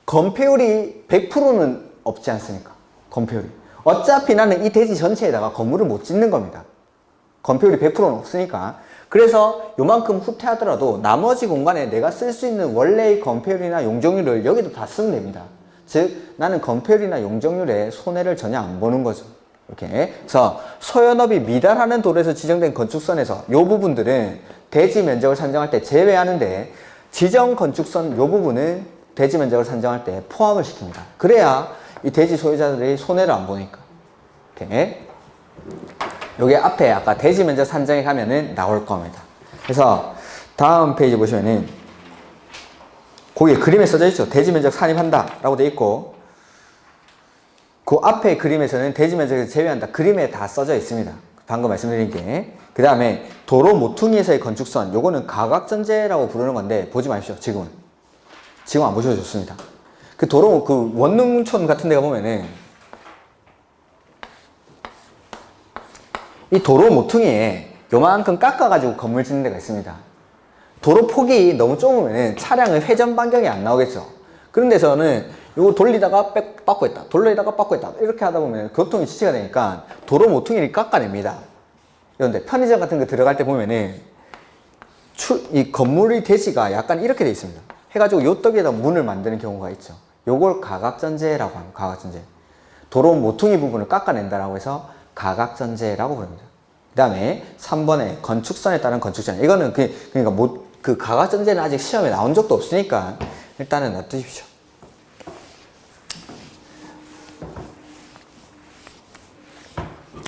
건폐율이 100%는 없지 않습니까? 건폐율이. 어차피 나는 이 대지 전체에다가 건물을 못 짓는 겁니다. 건폐율이 100%는 없으니까. 그래서 요만큼 후퇴하더라도 나머지 공간에 내가 쓸 수 있는 원래의 건폐율이나 용적률을 여기도 다 쓰면 됩니다. 즉 나는 건폐율이나 용적률에 손해를 전혀 안 보는 거죠. 이렇게. 그래서 소연업이 미달하는 도로에서 지정된 건축선에서 요 부분들은 대지 면적을 산정할 때 제외하는데 지정 건축선 요 부분은 대지 면적을 산정할 때 포함을 시킵니다. 그래야 이 대지 소유자들이 손해를 안 보니까. 이렇게. 요게 앞에 아까 대지 면적 산정에 가면은 나올 겁니다. 그래서 다음 페이지 보시면은 거기에 그림에 써져 있죠. 대지 면적 산입한다 라고 돼 있고 그 앞에 그림에서는 대지 면적을 제외한다. 그림에 다 써져 있습니다. 방금 말씀드린 게. 그 다음에 도로 모퉁이에서의 건축선 요거는 가각전제라고 부르는 건데 보지 마십시오. 지금은 안 보셔도 좋습니다. 그 도로 그 원룸촌 같은 데가 보면은 이 도로 모퉁이에 요만큼 깎아가지고 건물 짓는 데가 있습니다. 도로 폭이 너무 좁으면 차량의 회전 반경이 안 나오겠죠. 그런 데서는 요거 돌리다가 빡고 있다. 돌리다가 빡고 있다. 이렇게 하다 보면 교통이 지체가 되니까 도로 모퉁이를 깎아냅니다. 그런데 편의점 같은 거 들어갈 때 보면은 이 건물의 대지가 약간 이렇게 돼 있습니다. 해가지고 요 떡에다 문을 만드는 경우가 있죠. 요걸 가각전제라고 합니다. 가각전제. 도로 모퉁이 부분을 깎아낸다라고 해서 가각전제라고 부릅니다. 그 다음에 3번에 건축선에 따른 건축전. 이거는 그러니까 그 가각전제는 아직 시험에 나온 적도 없으니까 일단은 놔두십시오.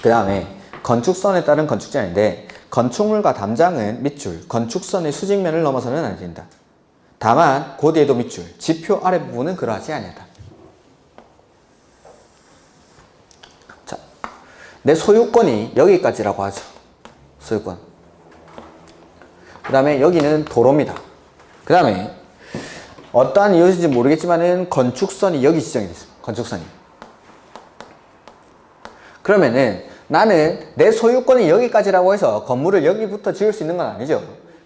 그 다음에 건축선에 따른 건축전인데 건축물과 담장은 밑줄, 건축선의 수직면을 넘어서는 안 된다. 다만 고대에도 밑줄, 지표 아래 부분은 그러하지 아니하다. 자, 내 소유권이 여기까지라고 하죠. 소유권. 그 다음에 여기는 도로입니다. 그 다음에 어떠한 이유인지 모르겠지만은 건축선이 여기 지정이 됐습니다. 건축선이. 그러면은 나는 내 소유권이 여기까지라고 해서 건물을 여기부터 지을 수 있는 건 아니죠.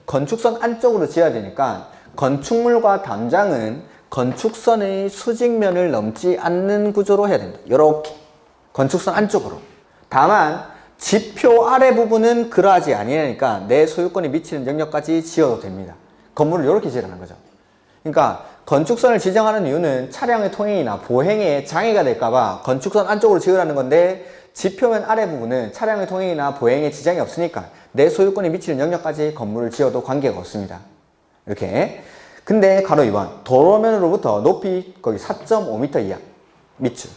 건축선 안쪽으로 지어야 되니까 건축물과 담장은 건축선의 수직면을 넘지 않는 구조로 해야 된다. 이렇게 건축선 안쪽으로. 다만 지표 아래 부분은 그러하지 아니하니까 내 소유권이 미치는 영역까지 지어도 됩니다. 건물을 이렇게 지으라는 거죠. 그러니까 건축선을 지정하는 이유는 차량의 통행이나 보행에 장애가 될까봐 건축선 안쪽으로 지으라는 건데 지표면 아래 부분은 차량의 통행이나 보행에 지장이 없으니까 내 소유권이 미치는 영역까지 건물을 지어도 관계가 없습니다. 이렇게. 근데 가로 2번 도로면으로부터 높이 거기 4.5m 이하 밑줄.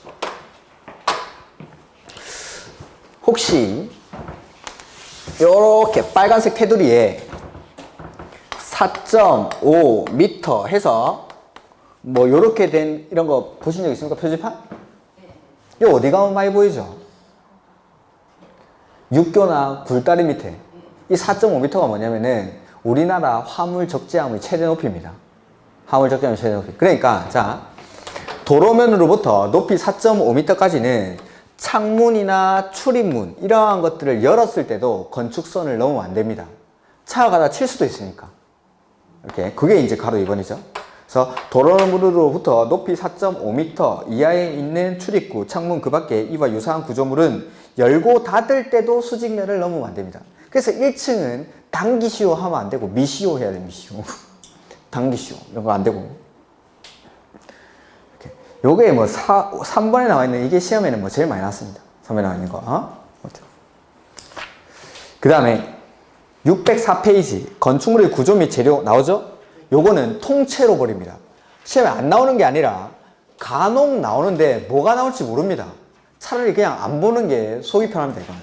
혹시 이렇게 빨간색 테두리에 4.5m 해서 뭐 요렇게 된 이런 거 보신 적 있습니까? 표지판? 이거 어디 가면 많이 보이죠? 육교나 굴다리 밑에 이 4.5m가 뭐냐면은 우리나라 화물 적재함의 최대 높이입니다. 화물 적재함의 최대 높이. 그러니까 자 도로면으로부터 높이 4.5m까지는 창문이나 출입문 이러한 것들을 열었을 때도 건축선을 넘으면 안 됩니다. 차가 가다 칠 수도 있으니까. 이렇게 그게 이제 가로 2번이죠. 그래서 도로면으로부터 높이 4.5m 이하에 있는 출입구, 창문 그 밖에 이와 유사한 구조물은 열고 닫을 때도 수직면을 넘으면 안 됩니다. 그래서 1층은 당기시오 하면 안 되고 미시오 해야 돼. 미시오. 당기시오 이런 거 안 되고. 이렇게. 요게 뭐 3번에 나와 있는 이게 시험에는 뭐 제일 많이 나왔습니다. 3번에 나와 있는 거. 그 다음에 604페이지 건축물의 구조 및 재료 나오죠? 요거는 통째로 버립니다. 시험에 안 나오는 게 아니라 간혹 나오는데 뭐가 나올지 모릅니다. 차라리 그냥 안 보는 게 속이 편합니다. 이거는.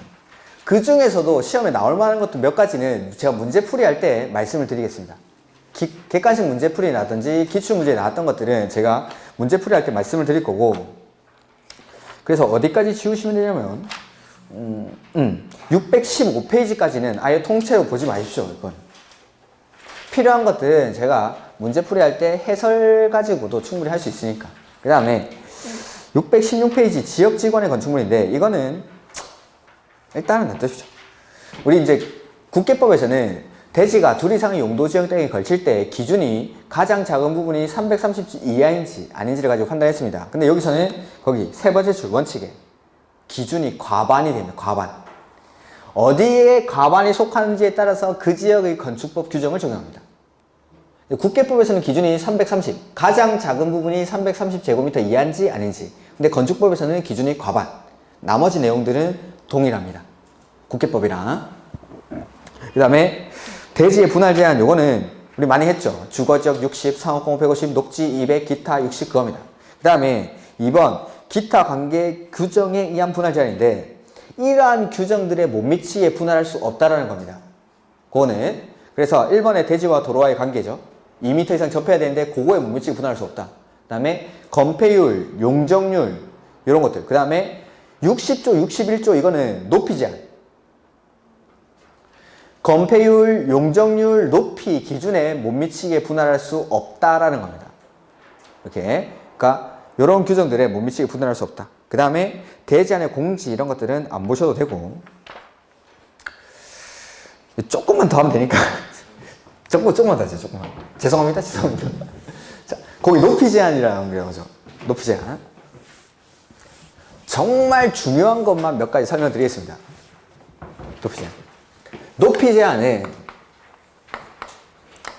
그 중에서도 시험에 나올 만한 것도 몇 가지는 제가 문제풀이 할 때 말씀을 드리겠습니다. 객관식 문제풀이라든지 기출문제에 나왔던 것들은 제가 문제풀이 할 때 말씀을 드릴 거고, 그래서 어디까지 지우시면 되냐면 615페이지까지는 아예 통째로 보지 마십시오. 이건 필요한 것들은 제가 문제풀이 할 때 해설 가지고도 충분히 할 수 있으니까. 그 다음에 616페이지 지역지관의 건축물인데 이거는 일단은 놔두십시오. 우리 이제 국계법에서는 대지가 둘 이상의 용도지역 등에 걸칠 때 기준이 가장 작은 부분이 330주 이하인지 아닌지를 가지고 판단했습니다. 근데 여기서는 거기 세 번째 줄 원칙에 기준이 과반이 됩니다. 과반. 어디에 과반이 속하는지에 따라서 그 지역의 건축법 규정을 적용합니다. 국계법에서는 기준이 330, 가장 작은 부분이 330제곱미터 이하인지 아닌지. 근데 건축법에서는 기준이 과반, 나머지 내용들은 동일합니다. 국계법이랑. 그 다음에 대지의 분할 제한, 요거는 우리 많이 했죠. 주거지역 60, 상업공업 150, 녹지 200, 기타 60 그겁니다. 그 다음에 2번 기타 관계 규정에 의한 분할 제한인데 이러한 규정들에 못 미치게 분할할 수 없다라는 겁니다. 그거는 그래서 1번의 대지와 도로와의 관계죠. 2m 이상 접해야 되는데 그거에 못 미치게 분할할 수 없다. 그 다음에 건폐율, 용적률 이런 것들. 그 다음에 60조, 61조 이거는 높이 제한. 건폐율, 용적률, 높이 기준에 못 미치게 분할할 수 없다라는 겁니다. 이렇게. 그러니까 이런 규정들에 못 미치게 분할할 수 없다. 그 다음에 대지안의 공지 이런 것들은 안 보셔도 되고 조금만 더 하면 되니까 조금만 더 하죠. 조금만. 죄송합니다. 자, 거기 높이 제한이라는 게 나오죠. 높이 제한. 정말 중요한 것만 몇 가지 설명드리겠습니다. 높이 제한. 높이 제한은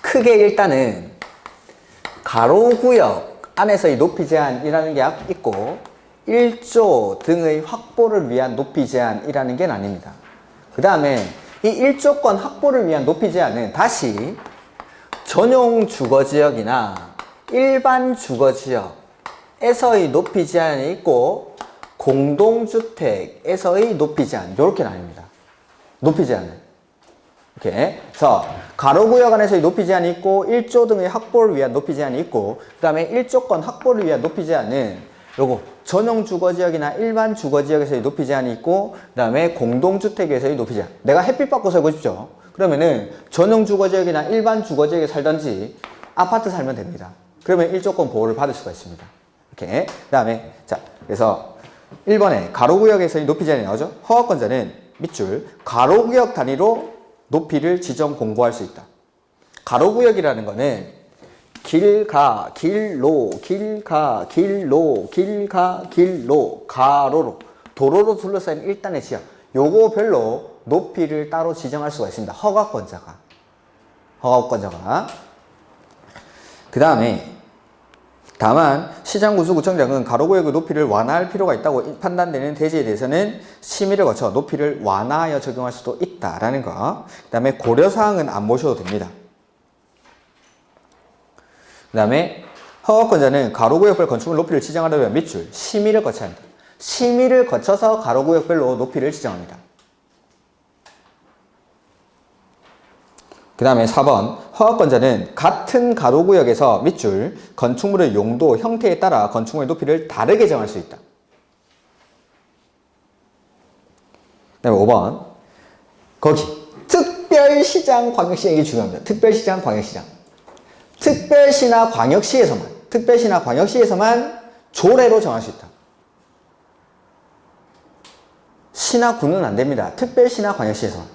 크게 일단은 가로구역 안에서의 높이 제한이라는 게 있고 1조 등의 확보를 위한 높이 제한이라는 게 아닙니다. 그 다음에 이 1조권 확보를 위한 높이 제한은 다시 전용 주거지역이나 일반 주거지역에서의 높이 제한이 있고 공동주택에서의 높이 제한 이렇게 나뉩니다. 높이 제한은. 이렇게. 그래서 가로구역 안에서의 높이 제한이 있고 1조 등의 확보를 위한 높이 제한이 있고 그 다음에 1조권 확보를 위한 높이 제한은 요거 전용 주거지역이나 일반 주거지역에서의 높이 제한이 있고 그 다음에 공동주택에서의 높이 제한. 내가 햇빛 받고 살고 싶죠. 그러면은 전용 주거지역이나 일반 주거지역에 살던지 아파트 살면 됩니다. 그러면 1조권 보호를 받을 수가 있습니다. 이렇게. 그 다음에 자 그래서 1번에 가로구역에서의 높이 제한이 나오죠. 허가권자는 밑줄 가로구역 단위로 높이를 지정 공고할 수 있다. 가로구역이라는 거는 길가, 길로, 길가, 길로, 길가, 길로, 가로로, 도로로 둘러싸인 일단의 지역. 요거 별로 높이를 따로 지정할 수가 있습니다. 허가권자가. 그 다음에 다만 시장군수구청장은 가로구역의 높이를 완화할 필요가 있다고 판단되는 대지에 대해서는 심의를 거쳐 높이를 완화하여 적용할 수도 있다라는 거. 그 다음에 고려사항은 안 보셔도 됩니다. 그 다음에 허가권자는 가로구역별 건축물 높이를 지정하려면 밑줄 심의를 거쳐야 합니다. 심의를 거쳐서 가로구역별로 높이를 지정합니다. 그 다음에 4번 허가권자는 같은 가로구역에서 밑줄 건축물의 용도, 형태에 따라 건축물의 높이를 다르게 정할 수 있다. 그 다음에 5번 거기 특별시장, 광역시장 이게 중요합니다. 특별시장, 광역시장. 특별시나 광역시에서만 조례로 정할 수 있다. 시나 구는 안 됩니다. 특별시나 광역시에서만.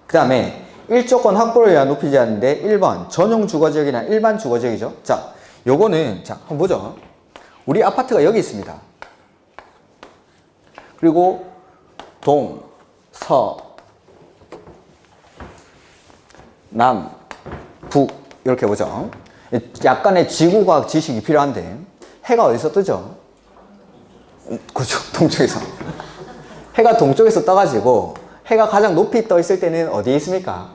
그 다음에 1조권 확보를 위한 높이 제한인데 1번 전용 주거지역이나 일반 주거지역이죠. 자, 요거는 자 한번 보죠. 우리 아파트가 여기 있습니다. 그리고 동, 서, 남, 북 이렇게 보죠. 약간의 지구과학 지식이 필요한데 해가 어디서 뜨죠? 그렇죠. 동쪽에서. 해가 동쪽에서 떠가지고 해가 가장 높이 떠 있을 때는 어디에 있습니까?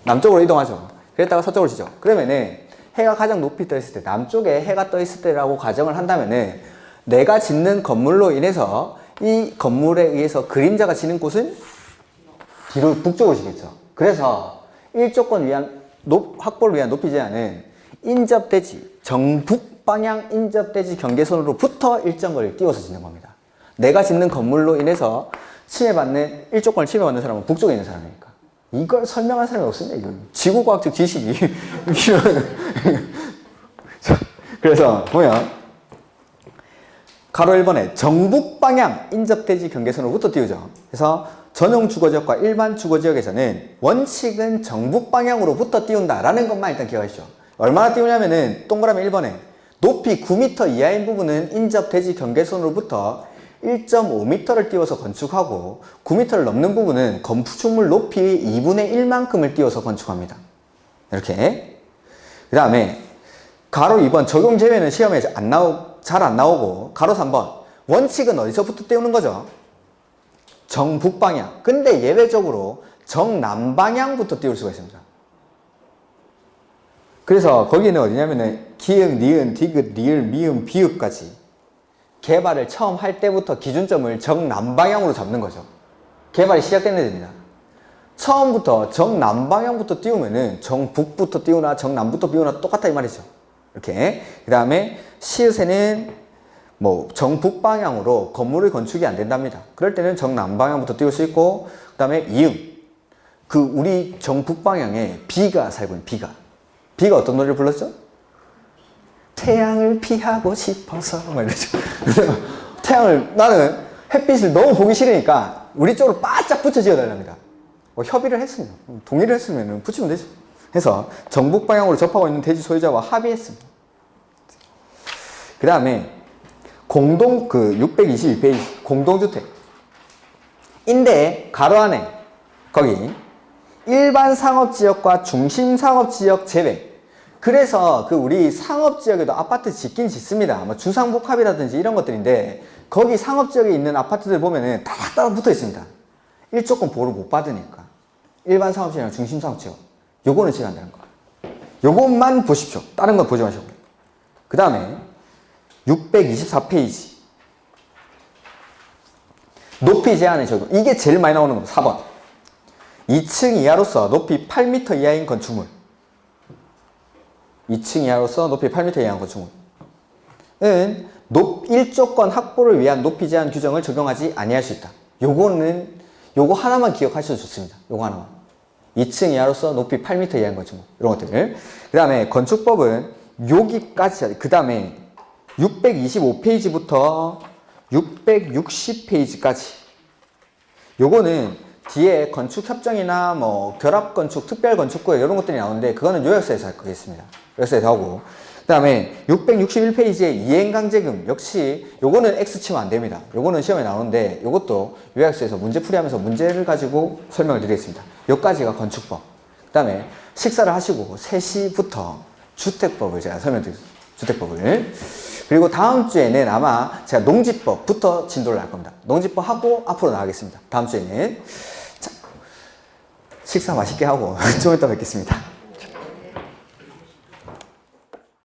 남쪽으로 이동하죠. 그랬다가 서쪽으로 지죠. 그러면은 해가 가장 높이 떠 있을 때, 남쪽에 해가 떠 있을 때라고 가정을 한다면은 내가 짓는 건물로 인해서 이 건물에 의해서 그림자가 지는 곳은 뒤로 북쪽으로 지겠죠. 그래서 1조권 위한 확보를 위한 높이 제한은 인접대지, 정북 방향 인접대지 경계선으로부터 일정 거리를 띄워서 짓는 겁니다. 내가 짓는 건물로 인해서 침해받는 1조권을 침해받는 사람은 북쪽에 있는 사람이니까. 이걸 설명할 사람이 없습니다. 이건 지구과학적 지식이 그래서 보면 가로 1번에 정북 방향 인접대지 경계선으로부터 띄우죠. 그래서 전용 주거지역과 일반 주거지역에서는 원칙은 정북 방향으로부터 띄운다라는 것만 일단 기억하시죠. 얼마나 띄우냐면은 동그라미 1번에 높이 9m 이하인 부분은 인접대지 경계선으로부터 1.5m를 띄워서 건축하고 9m를 넘는 부분은 건축물 높이의 2분의 1만큼을 띄워서 건축합니다. 이렇게. 그 다음에 가로 2번 적용 제외는 시험에 잘 안 나오고 가로 3번 원칙은 어디서부터 띄우는 거죠? 정북방향. 근데 예외적으로 정남방향부터 띄울 수가 있습니다. 그래서 거기는 어디냐면은 기역, 니은, 디귿, 리을, 미음, 비읍까지 개발을 처음 할 때부터 기준점을 정남방향으로 잡는 거죠. 개발이 시작되는 데입니다. 처음부터 정남방향부터 띄우면은 정북부터 띄우나 정남부터 띄우나 똑같다 이 말이죠. 이렇게. 그 다음에 시읒에는 뭐 정북방향으로 건물의 건축이 안 된답니다. 그럴 때는 정남방향부터 띄울 수 있고, 그 다음에 이응. 그 우리 정북방향에 비가 살고 있는 비가 어떤 노래를 불렀죠? 태양을 피하고 싶어서 막 이러죠. 그래서 태양을 나는 햇빛을 너무 보기 싫으니까 우리 쪽으로 바짝 붙여 지어달랍니다. 협의를 했습니다. 동의를 했으면 붙이면 되죠. 해서 정북 방향으로 접하고 있는 대지 소유자와 합의했습니다. 그 다음에 공동 622페이지 공동주택 인데 가로 안에 거기 일반 상업지역과 중심상업지역 제외. 그래서 우리 상업지역에도 아파트 짓긴 짓습니다. 뭐 주상복합이라든지 이런 것들인데 거기 상업지역에 있는 아파트들 보면은 따닥따닥 붙어 있습니다. 일조권 보호를 못 받으니까. 일반 상업지역이나 중심상업지역. 요거는 제외한다는 거. 요것만 보십시오. 다른 건 보지 마시고. 그 다음에 624페이지. 높이 제한의 적용. 이게 제일 많이 나오는 겁니다. 4번. 2층 이하로서 높이 8m 이하인 건축물. 2층 이하로서 높이 8m 이하인 건축물은 일조권 확보를 위한 높이 제한 규정을 적용하지 아니할 수 있다. 요거 하나만 기억하셔도 좋습니다. 요거 하나만. 2층 이하로서 높이 8m 이하인 건축물. 이런 것들. 그 다음에 건축법은 여기까지, 그 다음에 625페이지부터 660페이지까지. 요거는 뒤에 건축협정이나 뭐 결합건축, 특별건축구역 이런 것들이 나오는데 그거는 요약서에서 할 거겠습니다. 요약서에서 하고. 그 다음에 661페이지에 이행강제금. 역시 요거는 X 치면 안 됩니다. 요거는 시험에 나오는데 요것도 요약서에서 문제풀이하면서 문제를 가지고 설명을 드리겠습니다. 여기까지가 건축법. 그 다음에 식사를 하시고 3시부터 주택법을 제가 설명드리겠습니다. 주택법을. 그리고 다음 주에는 아마 제가 농지법부터 진도를 할 겁니다. 농지법 하고 앞으로 나가겠습니다. 다음 주에는. 자, 식사 맛있게 하고 좀 이따 뵙겠습니다.